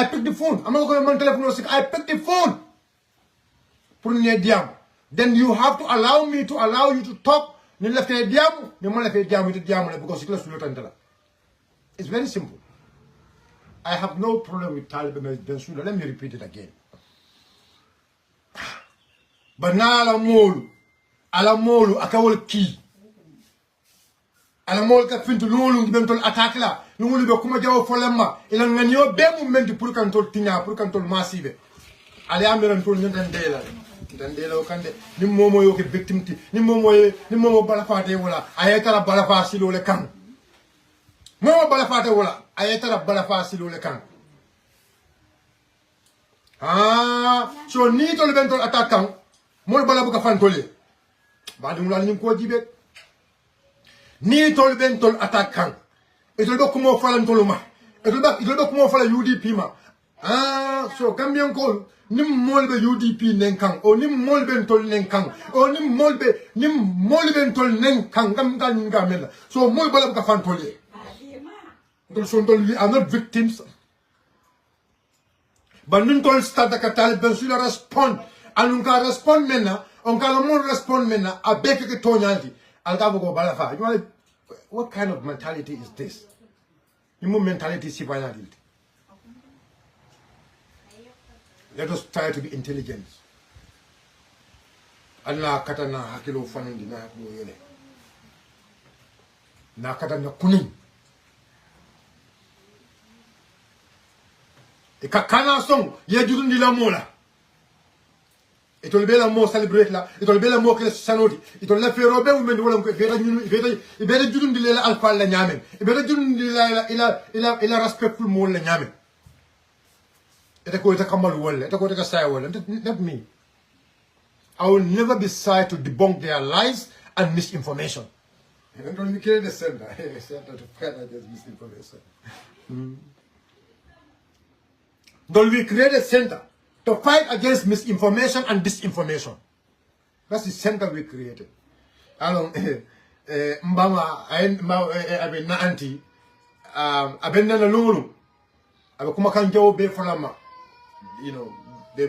picked the phone. I'm not going to telephone. I picked the phone. Then you have to allow me to allow you to talk. It's very simple. I have no problem with Taliban Bensouda. Let me repeat it again. But now alamolu akawol ki. Alamol ka fintu lolu bentol attaque la. Nous be kuma jaw folemma ila nganyo be movement pour kantol tinya pour kantol massive ali amiran tol ndandela o kande ni momo yo ke victim ti ni momo bala fate wala ayata la bala fa silo le kan Mo balafa te wala ayetara balafa silole kan. So ni to le bentol attaquant mo bala buka fan tole. Ba dum la ni ko jibe. Ni to le bentol attaquant. Et le bok mo falan toluma. Et le bok mo fala UDP ma. So Gambian ko nim molbe UDP nenkang o nim molbe tol nenkang o nim molbe tol nenkang gamela. So mo bala buka fan tole. We are not victims. But nous tol stade katal ben sur respond. Anunka respond mena, on kalamon respond mena abeke ke tonyanti. Algabo go balafa. You know, what kind of mentality is this? You mentality si banality. Let us try to be intelligent. Allah katana hakilo fanundi na ko yele. Na katana kunin. Et quand son, il y a du monde la mola. Et tu le bel amour célébrer là, et tu le bel amour que sanoti, et tu le fait rober ou men wala ko vera du monde la alpha la nyamen. Et vera du monde il a respectful mo la nyamen. Et ko ta kamal wala, et ko ta say wala, not me. I will never be shy to debunk their lies and misinformation. And don't create the center. Center to fight against misinformation. Don't we create a center to fight against misinformation and disinformation? That's the center we created. Alors, mbama abe na anti abe na lulu abe kuma kan jawo be falama. You know, they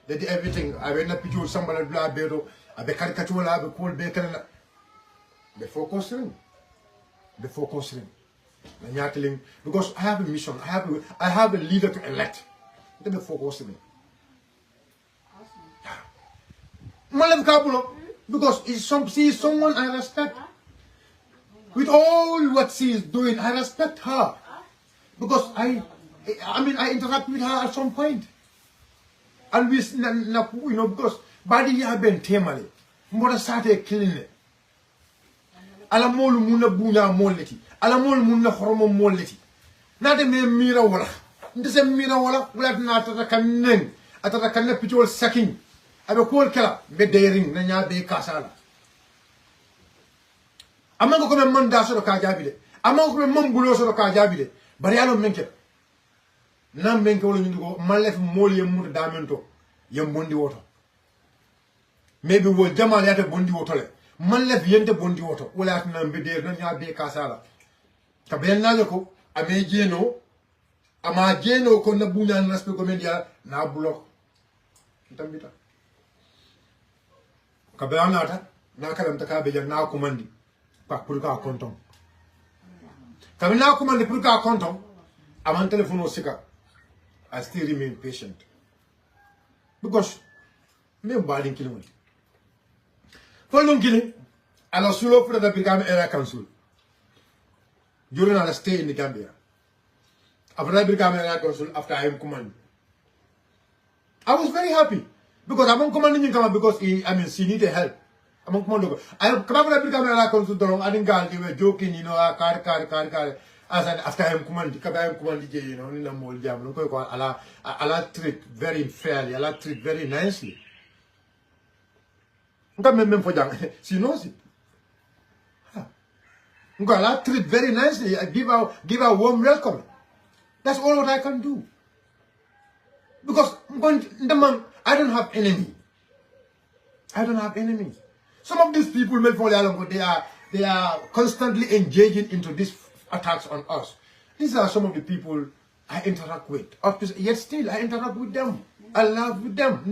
did everything. Abe na picture somebody bla bedo abe caricature abe call be kana before considering. Because I have a mission. I have a leader to elect. Let me focus on it. Because she is someone I respect. With all what she is doing, I respect her. Because I interact with her at some point. And we, you know, because body have been tamale. Mother started killing it. Alamol muna bunya moleti. Alamol muna horomo moleti. Nade me mira wala. Ndese mira wala na atata kanen atata kanne pitol saking abe kol kala be deyring na nya be kasala amango ko men manda so ka jabile amango ko men mambulo so ka jabile bari yalo menke nam menke wala ñu ko malef mol yem mu damento yem bondi woto maybe wo jamal yata bondi woto le malef yente bondi woto wala na be de na nya be kasala ka ben na ko ame jeno ama jeno ko na bunya na respect ko media na block tambita ka be anata na kalam ta ka be na ko mandi pa pour ka konton ka na ko mandi pour ka konton aman telephone o sika I still remain patient because me balin kilimo for long killing alors sulo pour da bigam era council during our stay in the Gambia. After I became a consul, after I am command, I was very happy because I'm on commanding because she needed help. I'm on command. I became a consul. I think they were joking, you know, car. As after I am command, you know, in the mold jam. Allah treat very fairly. Allah treat very nicely. She knows it. Allah treat very nicely. I give her warm welcome. That's all what I can do. Because I don't have enemy. I don't have enemies. Some of these people, they are constantly engaging into these attacks on us. These are some of the people I interact with. Yet still, I interact with them. I love with them.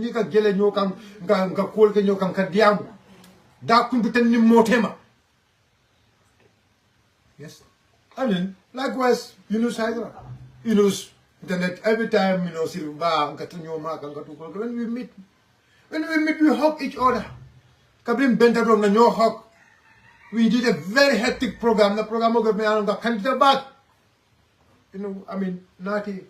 Yes. I mean, likewise, Yunus, internet, every time, you know, when we meet, we hug each other. Kabrim Bentadrom, na no hug. We did a very hectic program. The program of the candidate back. You know, I mean, naughty.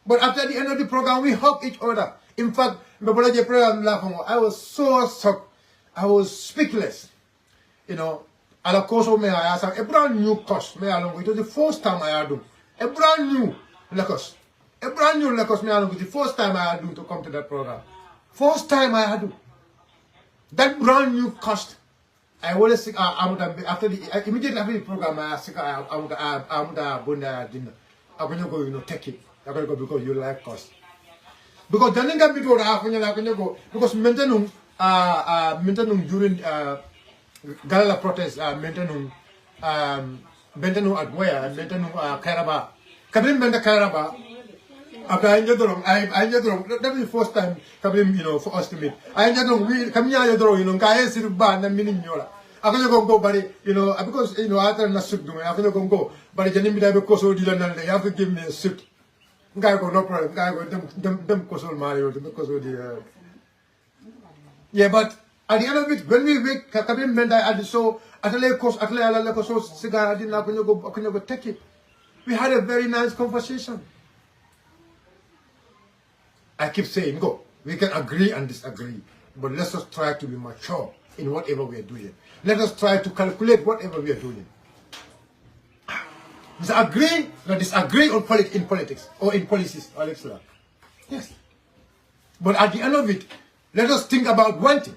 But after the end of the program, we hug each other. In fact, I was so shocked. I was speechless. You know, ala koso me I asked a brand new cost me along it was the first time I had do a brand new Lagos. A brand new Lagos me along with the first time I had do to come to that program. First time I had do. That brand new cost. I always think after the immediately after the program I asked I'm gonna dinner. I'm gonna go, you know, take it. I'm gonna go because you like cost. Because then I go go because maintenance during Galala protest maintenance at where maintenance Karaba. Kabim Benda Karaba. After I that is the first time Kabim, you know, for us to meet. I we come here, you know, Kaya Sirban and meaning Yola. I'm gonna go, buddy, you know, because you know, after the suit, I'm gonna go, but it's an because you have to give me a suit. Guy go, no problem. Guy go, them Kosol Mario, because of the. Yeah, but at the end of it, when we wake, Kabim Benda at the show, at a lake coast, at a lake coast, cigar, I didn't have to go take it. We had a very nice conversation. I keep saying, go, we can agree and disagree, but let's just try to be mature in whatever we are doing. Let us try to calculate whatever we are doing. Disagree or disagree on in politics or in policies, Alex. Yes. But at the end of it, let us think about one thing.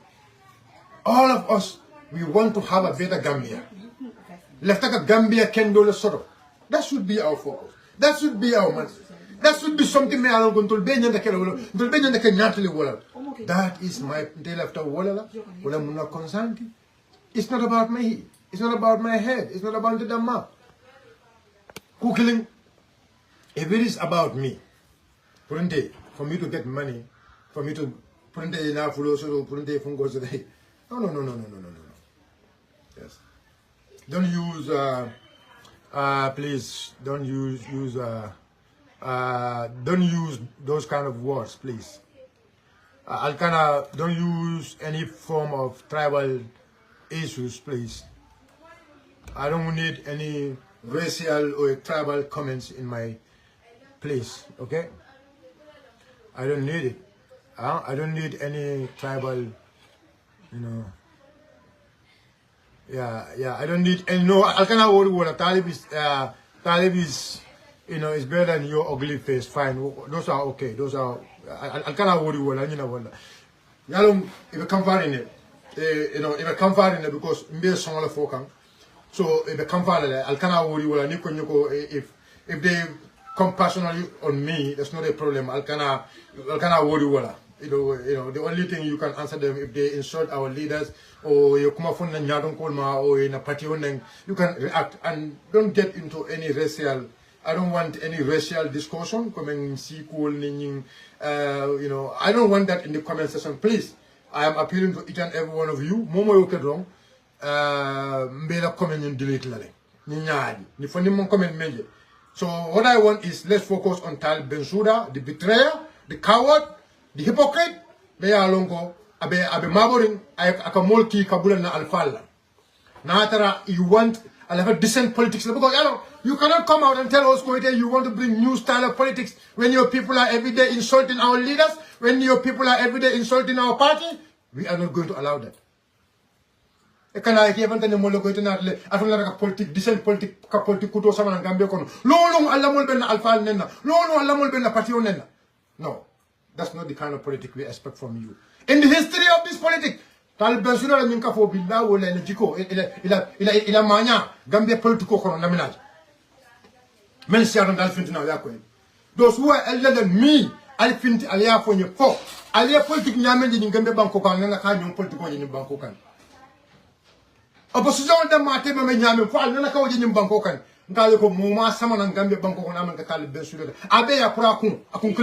All of us, we want to have a better Gambia. Let's take a Gambia can do the sort of. That should be our focus. That should be our mindset. That should be something me along to that is my day after wala muna concerned. It's not about me. It's not about my head. It's not about the map. Cooking. If it is about me, for me to get money, for me to no. Yes. Don't use please don't use those kind of words, please. Alcana, don't use any form of tribal issues, please. I don't need any racial or tribal comments in my place, okay? I don't need it. I don't need any tribal, you know. Yeah, I don't need any, no, Alcana worry what Talib is, you know, it's better than your ugly face. Fine, those are okay. Those are. I cannot worry what you know. Yalom, if you come far in it, you know, if you come far in it because me smaller folk. So if you come far in it, I cannot worry what if they come personally on me, that's not a problem. I cannot worry what. You know, the only thing you can answer them if they insult our leaders or you come from the Nyadon Kolma or in a party, you can react and don't get into any racial. I don't want any racial discussion coming sequel, you know, I don't want that in the comment section. Please, I am appealing to each and every one of you. Momo yoke wrong. Mbela comment and delete lale. Ni funny mon comment meje. So what I want is let's focus on Tal Bensouda, the betrayer, the coward, the hypocrite. They are longo abe maboring akamolki kabula na alfala. Natara you want I have a decent politics because you cannot come out and tell us you want to bring new style of politics when your people are every day insulting our leaders, when your people are every day insulting our party. We are not going to allow that. No, that's not the kind of politics we expect from you. In the history of this politics, ila manya Gambia politiko kono naminaj men siaron dal finti na yakoy those who are elder than me al finti al ya fonye fo al ya politique nyamenje ni Gambia banko kan nga ka ñom politiko ni banko kan opposition de mate me nyame fo al na ka waje ni banko kan ngale ko mo ma sama na Gambia banko ko na man ka kal ben sude abe ya kura akun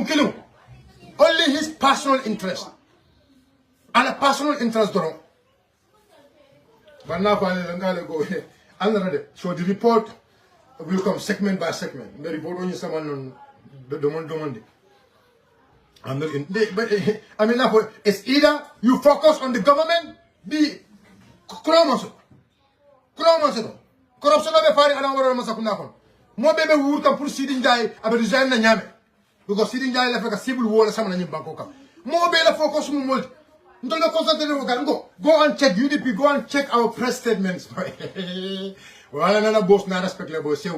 kilim only his personal interest. And a personal interest don't. But now so the report will come segment by segment. The report only someone on the demand. I'm not in but I mean it's either you focus on the government, be corruption be fari ala wala masakuna kon. Mo bebe wur kam pour Sidin Jay abe resign na nyame. Because Sidin Jay la feka civil war sama na nyim banko kam. Mo be la focus mo molti. Go and check UDP, go and check our press statements. Well, another boss, not respect the boss. I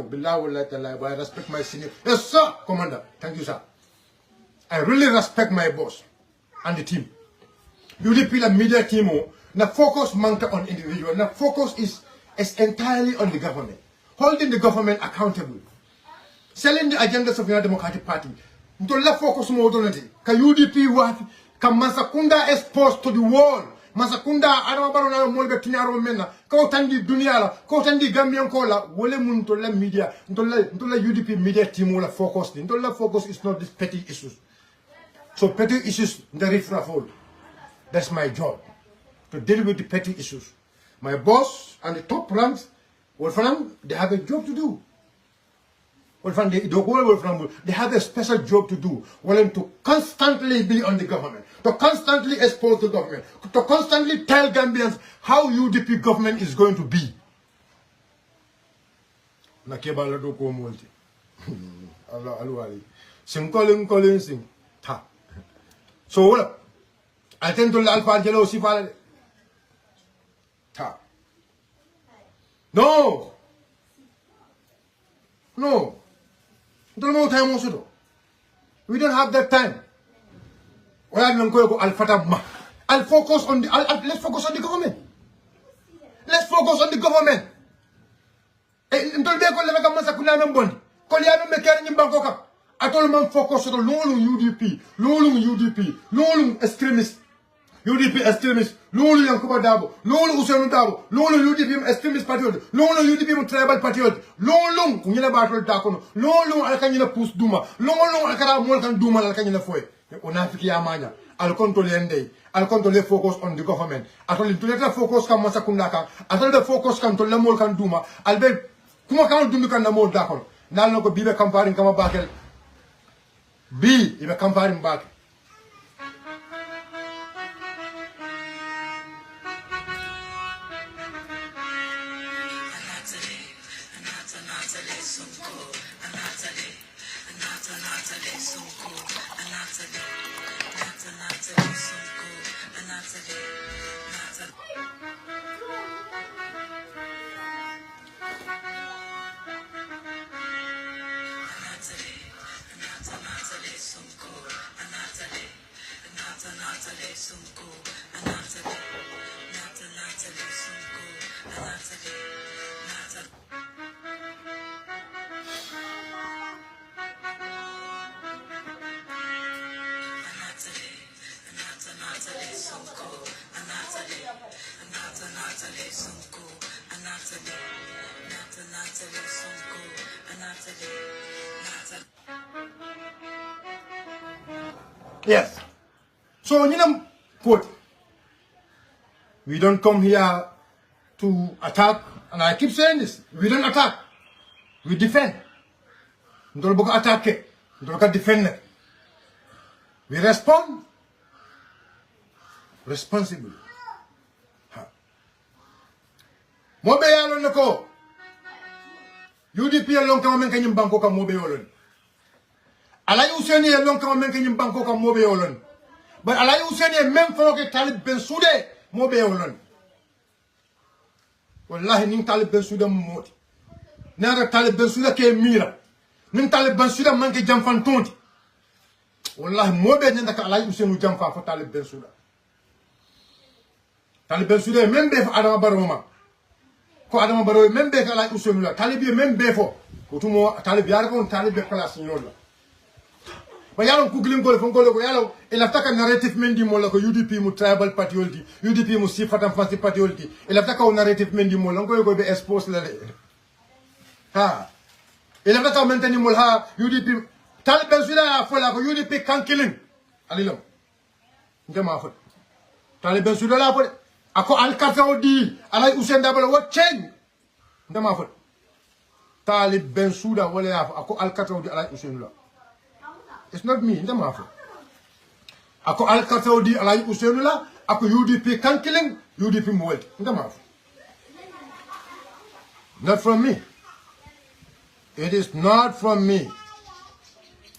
respect my senior. Yes, sir, Commander. Thank you, sir. I really respect my boss and the team. UDP, the media team, the focus manka on individual. The focus is entirely on the government. Holding the government accountable. Selling the agendas of the Democratic Party. Ntola focus more on it. Ka UDP what? Ka Masakunda exposed to the world. Masakunda arabaro molbe tinyaro mena. Ka otandi dunia la, ka otandi Gambian kola. Wole mun ntola media, ntola UDP media team wala focus. Ntola focus is not these petty issues. So petty issues the refrafold. That's my job. To deal with the petty issues. My boss and the top ranks, they have a job to do. They have a special job to do. To constantly be on the government, to constantly expose the government, to constantly tell Gambians how UDP government is going to be. So, I tend to Alpha Jello Sifal. No. We don't have that time. I'll focus on let's focus on the government. Let's focus on the government. I told them focus on UDP, Lulu extremists. UDP extremist, Lulu Yankuba Dabo, Lulu Usenu Dabo, Lulu UDP extremist patriot, Lulu UDP tribal patriot, Lulu Kunyana Battle Dakono, Lulu Alkanina Pus Duma, Lulu Alkara Molkan Duma Alkanina Foy, Unafiki Amanya, I'll control Ende, I'll control focus on the government. I told to let the focus come Masakundaka, I told the focus come to Lamolkan Duma, I'll be Kumakan Dumikan Namol Dakon, now no go be the comparing Kama Bakel. B, if a comparing back. Yes. So, quote, we don't come here to attack, and I keep saying this, we don't attack, we defend. We don't attack it, we don't defend it. We respond responsibly. Mobe yalon nako, UDP along kama menka nyim banko ka mobe yolon. Alay Useni along kama menka nyim banko ka mobe yolon. But alay Useni men foroke Talib Ben Sude mobe yolon. Wallahi ning Talib Ben Sude moti. Nara Talib Ben Sude ke mira. Ning Talib Ben Sude manke jamfan tonti. Wallahi mobe nyanda ka alay Useni jamfa fo Talib Ben Sude. Talib Ben Sude men be fa Adama Baroma. Ko Adama Barrow même be kala Usenu la talib même be fo ko tumo talib yar ko talib be place ñol la ba yalon ku glim ko fon ko yalon il attaque narrative mendi mo la ko UDP mu tribal patriotic UDP mu sifatam fasti patriotic il attaque narrative mendi mo la ko be expose la ha il attaque maintenir mo ha UDP talib ben sula fo la ko UDP kan killing alilom ndema fo talib ben sula la fo ako alkata di alay Usain Dabala what change ndama fa Talib Ben Souda wala ya ako alkata di alay Usain la it's not me ndama fa ako alkata di alay Usain la ako UDP kan killing UDP mo welt ndama fa not from me it is not from me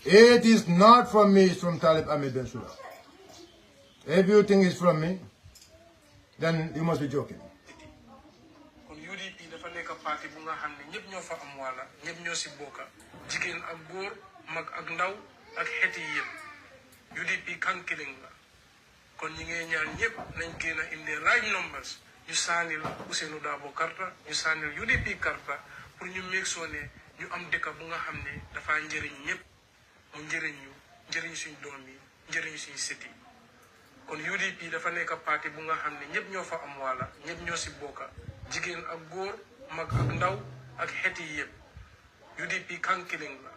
it's from Talib Ahmed Ben Souda If you think it's from me, then you must be joking. kon UDP dafa nekk parti bu nga xam ne ñëpp ñoo fa am wala ñëpp ñoo si bokka jigéen ak góor mag ak ndaw ak xeet yi yëpp UDP kankiling la kon ñi ngay ñaan ñëpp nañ génn a indi large numbers ñu saanil Ousainou Darboe karta ñu saanil UDP karta pour ñu make sure ne ñu am dëkk bu nga xam ne dafa njëriñ ñëpp mu njëriñ ñu njëriñ suñ doom yi njëriñ suñ sët yi kon UDP dafa nekk parti bu nga xam ne ñëpp ñoo fa am wala ñëpp ñoo si bokka jigéen ak góor mag ak ndaw ak xeet yi yëpp UDP kankiling la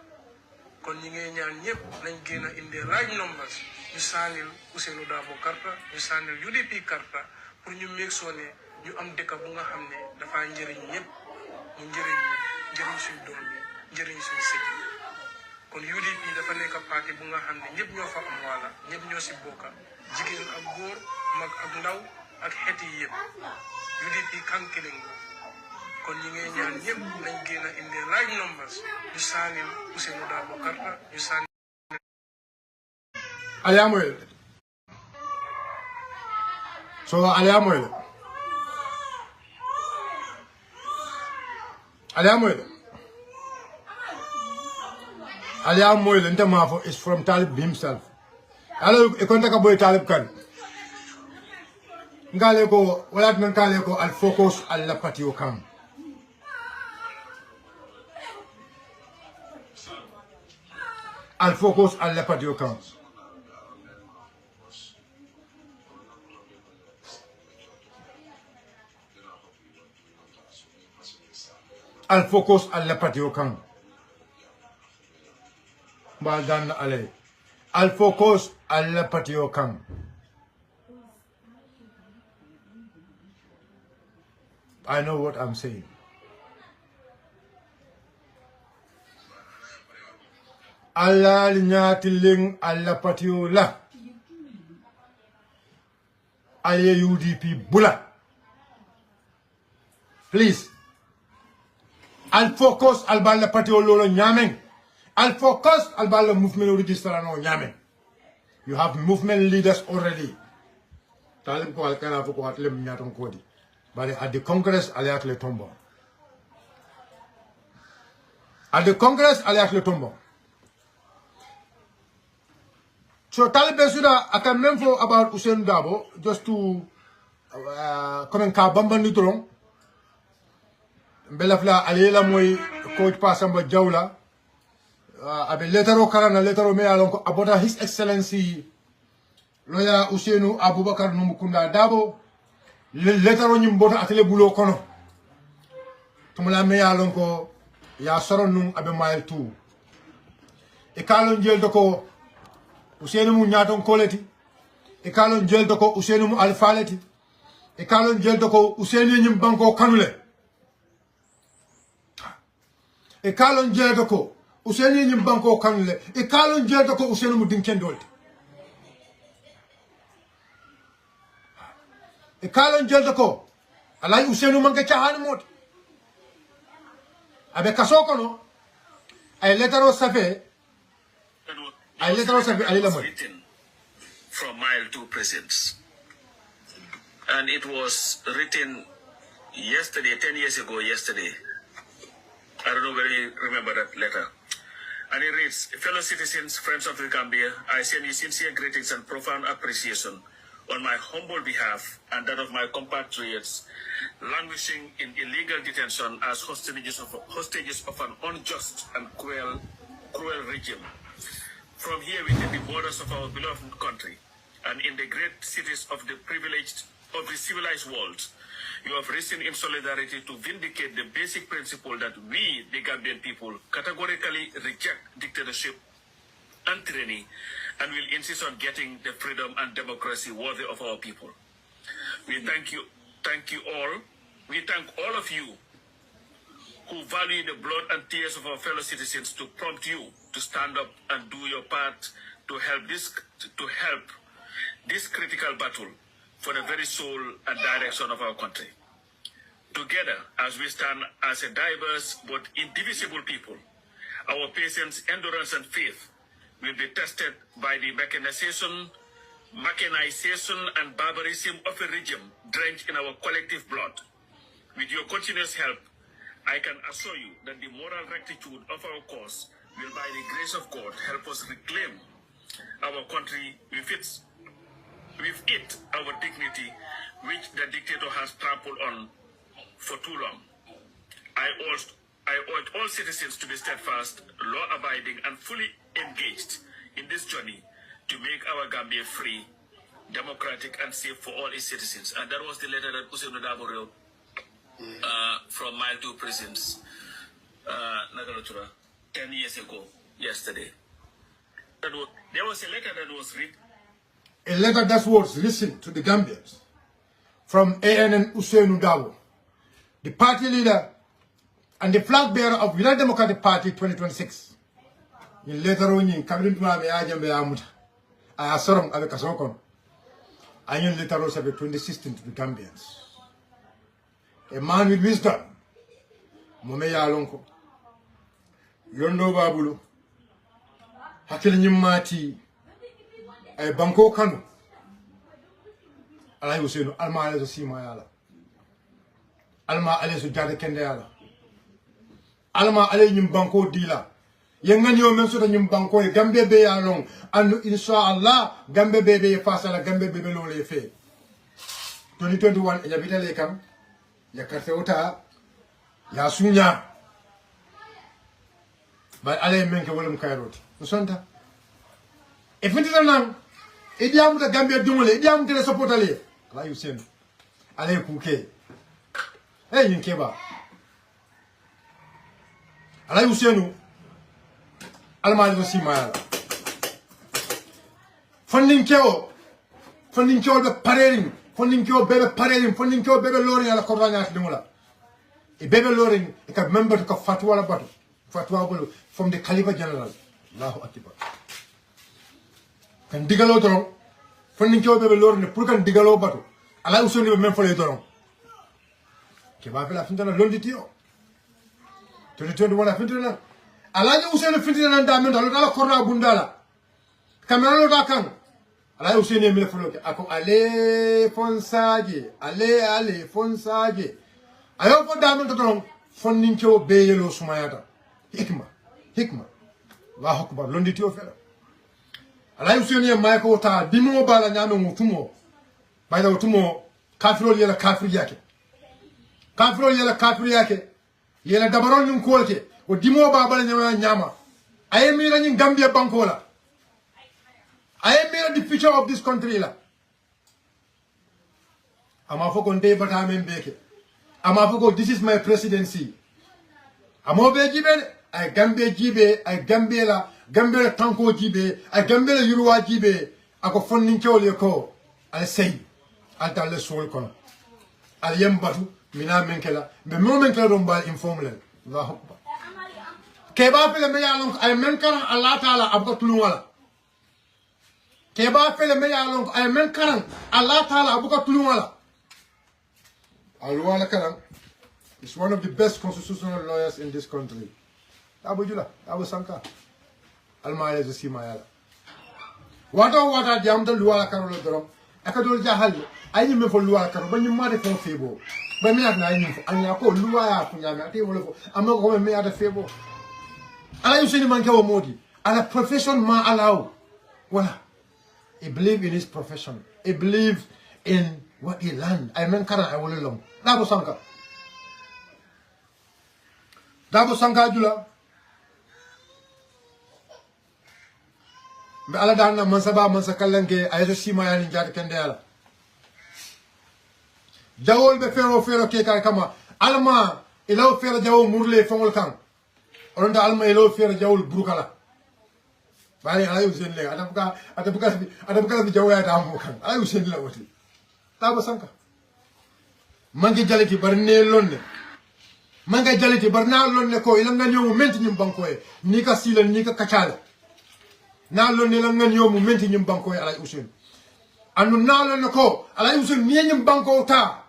kon ñi ngay ñaan ñëpp nañ génn a indi large numbers ñu saanil Ousainou Darboe karta ñu saanil UDP karta pour ñu make sure ne ñu am dëkk bu nga xam ne dafa njëriñ ñëpp mu njëriñ ñu njëriñ suñ doom yi njëriñ suñ sët yi kon UDP dafa nekk parti bu nga xam ne ñëpp ñoo fa am wala ñëpp ñoo si bokka jigéen ak góor mag ak ndaw ak xeet yi yëpp UDP kankiling la kon ñi ngay ñaan ñëpp nañ génn a indi large numbers ñu saanil Ousainou Darboe karta ñu saanil Aliamoy. So Aliamoy. Aliamoy. Aliamoy Ntamafo is from Talib himself. Alo ikontaka boy Talib kan. Ngale ko wala ngale ko al focus al lapatio kam. Al focus al lapatio kam. Al focus al lapatio kam. Baldan ale. Al focus al lapatio kam. I know what I'm saying. Allah nyatiling alla patio la. Aye UDP bula. Please. Al focus al balla patio lolo nyamen. Al focus al balla movement register no nyamen. You have movement leaders already. Talim ko al kana ko atlem nyaton kodi. But at the Congress, alias le tombo. At the Congress, alias le tombo. So Taliban Suda, I can remember about Ousainou Darboe, just to come and Kabamba Nitron. Belafla Alela Moy, Coach Passamba Jaula. Abe letero karana letero me alonko about His Excellency Lawyer Ousainou Abubakar Numukunda Darboe. Letero nyimboto atele bulo kono tumula me yalon ko ya soron num abe mile 2 e kalon jel doko Ousainou mu nyaton koleti e kalon jel doko Ousainou mu alfaleti e kalon jel doko Ousainou nyim banko kanule e kalon jel doko Ousainou nyim banko kanule e kalon jel doko Ousainou mu dinkendolti e kalon jeldo ko alay Ousainou manke chahani mot abe kaso kono ay letero safe alila mo from mile 2 presence, and it was written yesterday, 10 years ago yesterday. I don't know whether you remember that letter. And it reads, fellow citizens, friends of the Gambia, I send you sincere greetings and profound appreciation on my humble behalf and that of my compatriots languishing in illegal detention as hostages of an unjust and cruel regime. From here within the borders of our beloved country and in the great cities of the civilized world, you have risen in solidarity to vindicate the basic principle that we, the Gambian people, categorically reject dictatorship and tyranny and will insist on getting the freedom and democracy worthy of our people. We thank you all. We thank all of you who value the blood and tears of our fellow citizens to prompt you to stand up and do your part to help this critical battle for the very soul and direction of our country. Together, as we stand as a diverse but indivisible people, our patience, endurance, and faith will be tested by the mechanization mechanization and barbarism of a regime drenched in our collective blood. With your continuous help, I can assure you that the moral rectitude of our cause will, by the grace of God, help us reclaim our country with it our dignity, which the dictator has trampled on for too long. I urge all citizens to be steadfast, law-abiding, and fully engaged in this journey to make our Gambia free, democratic, and safe for all its citizens. And that was the letter that Usenu Dabo wrote from Mile 2 prisons, 10 years ago, yesterday. There was a letter that was written. A letter that was listened to the Gambians from ANN Usenu Dabo, the party leader and the flag bearer of United Democratic Party 2026. In later on, in Cabinet Ajambe Amuta, I have sorong avec Kasokon. I in later on 2016 to the Gambians. A man with wisdom, Momeya Alonko, Yondo Babulu, Hakili Mati, a Banko Kanu, Alay Usenu, Alma Alesu Simayala, Alma Alesu Jade Kendeala, Alma Ale Nyum Banko Dila. Yengan yo men soto nyum banko e Gambe be ya long and inshallah Gambe be face la Gambe be lo le fe 2021 e jabita le kam ya carte ota ya sunya ba ale men ke wolum kayroti no sonta e fintita nan e diamu ta Gambe dumole e diamu tele supportale la yusen ale kuke e yin keba ala yusenu almali aussi mayala funding keo be pareering funding keo bebe loring ala koranya dimula e bebe loring e ka member ko fatwa la batu fatwa bolu from the Khalifa General Allahu Akbar kan digalo doron funding keo bebe loring pour kan digalo batu ala usoni be même fole doron ke ba fela fintana londitio 2021 fintana alaje usene fitina nan da men dalo dala korna bundala kamera lo da kan alaje usene mi foloke ako ale fonsaje ale fonsaje ayo ko da men don fonnin ko beyelo sumayata hikma Allahu akbar londiti o fela alaje usene may ko ta dimo bala nyame mutumo bayda mutumo kafiro yela kafir yake yela dabarol nyum kolke o dimo babala nyama ayemira nyin Gambia bankola ayemira the future of this country la ama foko ndey bata men beke ama foko this is my presidency amo be jibe ay Gambia jibe ay Gambia tanko jibe ay Gambia yuruwa jibe ako fonnin kewle ko al sey alta le sol kono al yembatu mina menkela be mo menkela do mbal informel Allahu akbar keba fele me yalon ay men karan Allah taala abuka tulungala keba fele me yalon ay men karan Allah taala abuka tulungala alwala karan is one of the best constitutional lawyers in this country Abu Sanka almaye je simayala wata jamta luwala karolo dorom akadol jahal ay nyime fo luwala karo ba nyimade fo febo ba mi atna ay nyimfo anya ko luwaya fu nyame ati wala fo amako ko me ata febo ala yusini manke wo modi ala profession ma allow wala he believe in his profession he believe in what he learned I men kara I wala long Dabo Sanka jula be ala dana mansa kallanke ayeto sima yani jare kende ala jawol be fero ke kama alma ilaw fero jawo murle fongol kan onda alma elo fere jawul burukala bari ayu sen le adabuka bi jawya ta mo kan ayu sen la woti Dabo Sanka mangi jaliti bar ne lonne manga jaliti bar na lonne ko ila ngani mo menti nyum banko e ni ka sila ni ka kacala na lonne la ngani mo menti nyum banko e ala usen anu na lonne ko ala usen ni nyum banko ta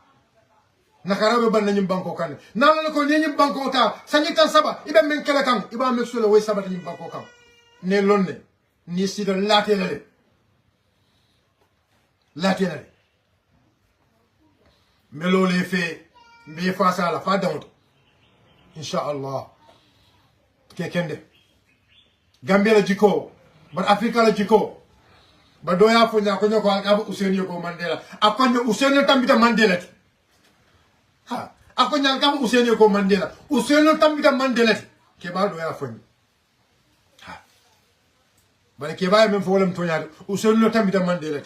nakarabe ban nyum banko kan na lonne ko ni nyum banko ta sangi tan saba ibe men kala kan iba me solo way saba nyum banko kan ne lonne ni sida late lale la tiene melo le fe mbe fa sala fa dawto inshallah ke kende Gambia la jiko bar Afrika la jiko ba do ya fo nya ko nyoko ak Ousainou ko Mandela akonyo Ousainou tambita Mandela ha akonya ka Ousainou ko Mandela Ousainou tambita Mandela ke ba do ya fo ha bare ke ba men fo wolam to nyaade Ousainou tambita Mandela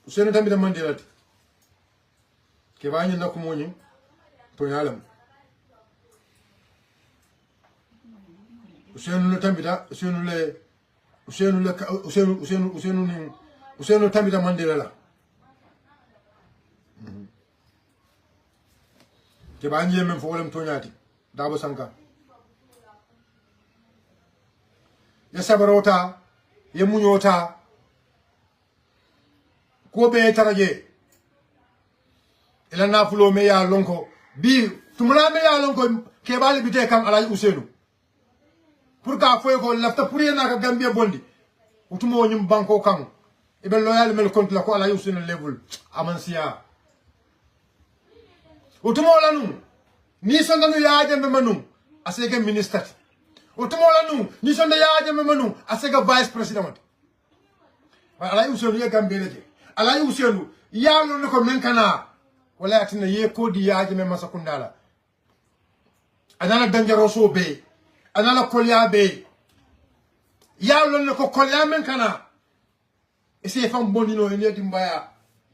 Ousainou tambita Mandela ke ba nyina ko moñi to nyalam Ousainou tambita Ousainou tambita Mandela la ke ba nyie men fo wolam to nyaati Dabo Sanka ya sabarota ya munyota ko be taraje ila nafulo me ya lonko bi tumula me ya lonko ke bali bite kam Alhaji Ousainou pour ka foy ko lafta pour yena ka Gambia bondi utumo nyum banko kam ibe loyal mel compte la ko Alhaji Ousainou level amansiya utumo lanu ni sondanu yaaje me manum asege minister utumo lanu ni sonda yaaje me manum asege vice president Alhaji Ousainou ye Gambia leje Alhaji Ousainou ya lo ko men kana wala atina ye ko di yaaje me masakundala anana dangeroso be anana kolya be ya lo ko kolya men kana ese fam bondino ene dimbaya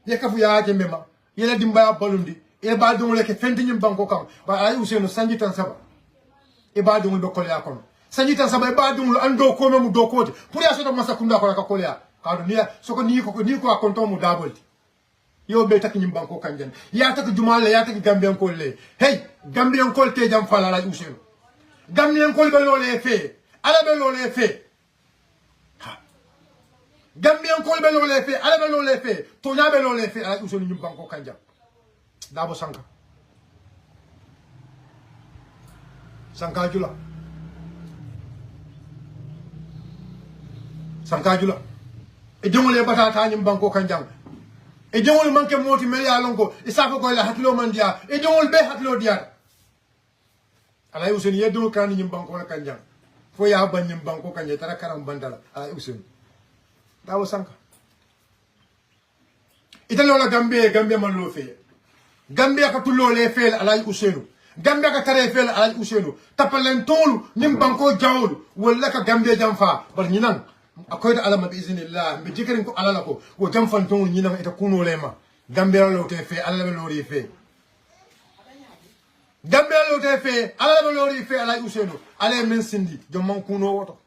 ye kafu yaaje mema yele dimbaya balundi e ba dum leke fentinyi banko kam ba Alhaji Ousainou sanji tan saba e ba dum do kolya kon sanji tan saba e ba dum ando ko memu do ko pour ya so do masakunda ko ka kolya kadu niya soko ni ko akonto mu dabolti yo be tak nyim banko kanjen ya tak jumale ya tak Gambian ko le hey Gambian ko te jam fala Alhaji Ousainou Gambian ko be lolé fe ala be lolé fe ha Gambian ko be lolé fe ala be lolé fe to nya be lolé fe Alhaji Ousainou nyim banko kanjam Dabo Sanka jula Sanka jula e jongole batata nyim banko kanjam e jongol manke moti mel ya lonko e safo ko la hakilo man dia e jongol be hakilo dia Alhaji Ousainou yedo kan nyim banko la kanjam fo ya ban nyim banko kanje tara karam bandala Alhaji Ousainou Dabo Sanka italo la Gambia man lo fe Gambia ka tullo le fe Alhaji Ousainou Gambia ka tare fe Alhaji Ousainou tapalen tolu nyim banko jawul wala ka Gambia jam fa bar nyinan akoyta alama bi iznillah be jikerin ko alala ko wo jam fanton nyina ita kuno lema Gambia lo te fe alala lo ri fe Gambia lo te fe alala lo ri fe Alhaji Ousainou ale men sindi jom kuno woto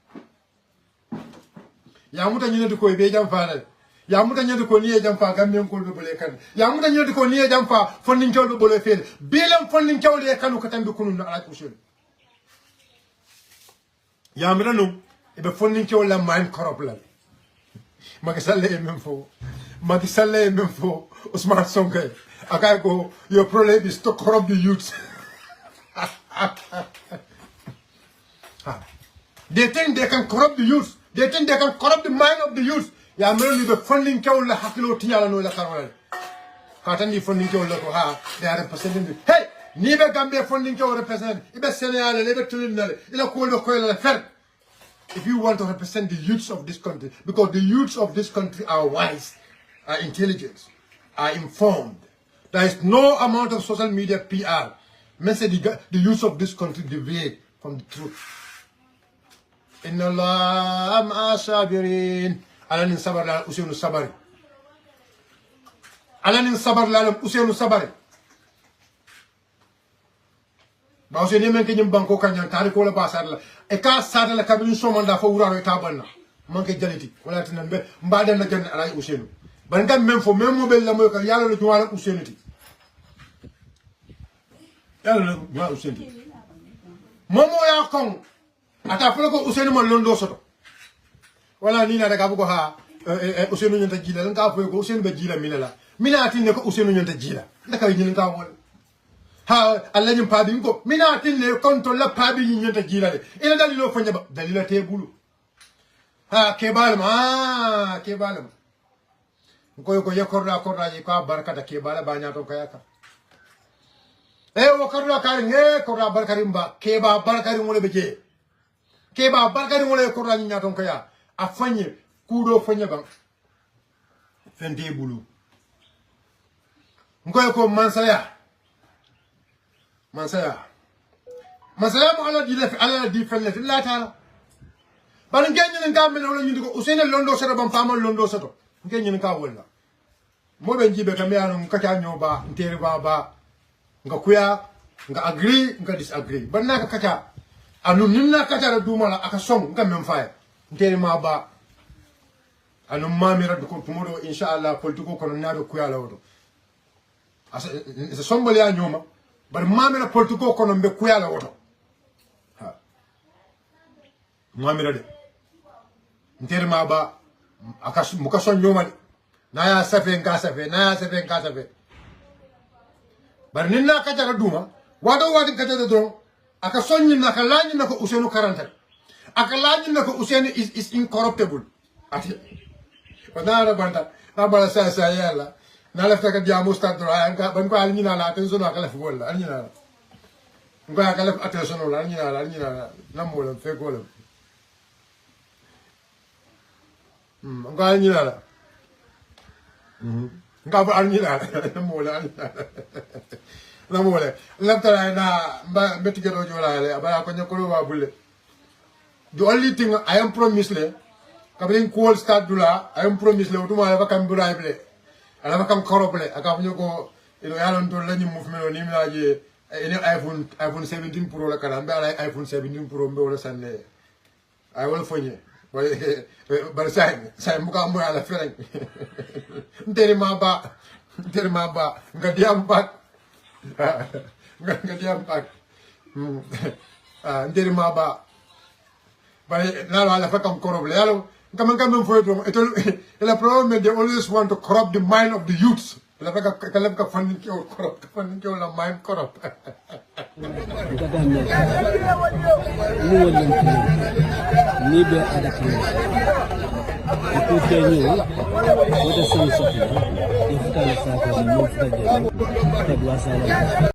ya muta nyina ko be jam faale ya muta nyina ko ni jam fa Gambia ko be bole kan ya muta nyina ko ni jam fa fonnin cewdo bole fe bilam fonnin cewle kanu ko tambi kunu Alhaji Ousainou ya miranu ibe fonnin ke wala mind corrupt la Macky Sall e même fo Ousmane Sonko akay ko your problem is to corrupt the youth they think they can corrupt the youth they think they can corrupt the mind of the youth ya melo ibe fonnin ke wala hakilo tiyala no la karwala katandi fonnin ke wala ko ha they are representing hey ni be Gambia fonnin ke wala represent ibe Senegal ibe Trinidad ila ko lo ko la fer. If you want to represent the youths of this country, because the youths of this country are wise, are intelligent, are informed. There is no amount of social media PR. Men say the youths of this country deviate from the truth. Inna Allah ma'a sabirin. Alanin sabar la Ousainou sabari. Alanin sabar la Ousainou sabari. Ba Ousainou men ke nyim banko kanyan tari ko la basar la e ka sada la kabin somanda fo wuraro e tabanna manke jaliti wala tan be mbaden na janna Alhaji Ousainou ban gam men fo men mo bel la moy ka yalla lo juwala Ousainou ti yalla lo juwala Ousainou momo ya kon ata fo ko Ousainou man londo soto wala ni na daga bu ko ha Ousainou nyanta jila lan ka fo ko Ousainou be jila minala minati ne ko Ousainou nyanta jila ndaka ni ka wol ha alla nyim pabi ngo mina tinne konto la pabi nyenta jilale ina dalilo fanya ba dalila te bulu ha kebalma ko yakorda korda ko barakata kebala banya to kayaka o korda kar nge korda barkarimba keba barkarim wala beje keba barkarim wala korda nya to kaya afanye kudo fanya ba fende bulu ngoy ko mansaya mo ala di felle la taala ban ngeen ñu ngam wala ñu diko usene londo soto bam famal londo soto ngeen ñu ka wala mo be jibe kam ya no kacha nyoba ntere ba nga kuya nga agree nga disagree ban naka kacha anu ninna kacha da dumala aka song ngam mem faye ntere ma ba anu mamira ko tumodo inshallah politiko kono naado kuya la wodo asa sombali ya nyoma bar mamira politiko kono mbe kuya la wodo ha mamira de ntere ma ba aka muka son nyoma na ya safe nka safe bar ninna kacha da duma wado kacha da don aka sonni naka lañi nako usenu 40 aka lañi nako usenu is incorruptible ati wadara banta abala sa yalla na la faka dia mustadro anka ban ko alni na la attention aka la football alni na ngo aka la attention la alni na nambo la fe ko la ngo alni na la nga ba alni na nambo la nambo la laptara na ba betige do jola le abara ko nyakolo wa bulle the only thing I am promised le kabrin call start dula I am promised le utuma ba kam buraible ala ba kam koroble aka funyo ko ino yalon to lañu movement ni mi laje ene iPhone 17 Pro la kana mbe ala iPhone 17 Pro mbe wala sanne ay wala fonye bar say mu ka mo ala fereng ndere ma ba nga diam ba nga diam ba ndere ma ba bare na la fa kam koroble yalo come for it. The problem they always want to corrupt the mind of the youths. La funding corrupt la mind corrupt. Ni be adakini. Ikutenyo wote sansa. Ifika la sasa ni mfuta je. Tabwa sana.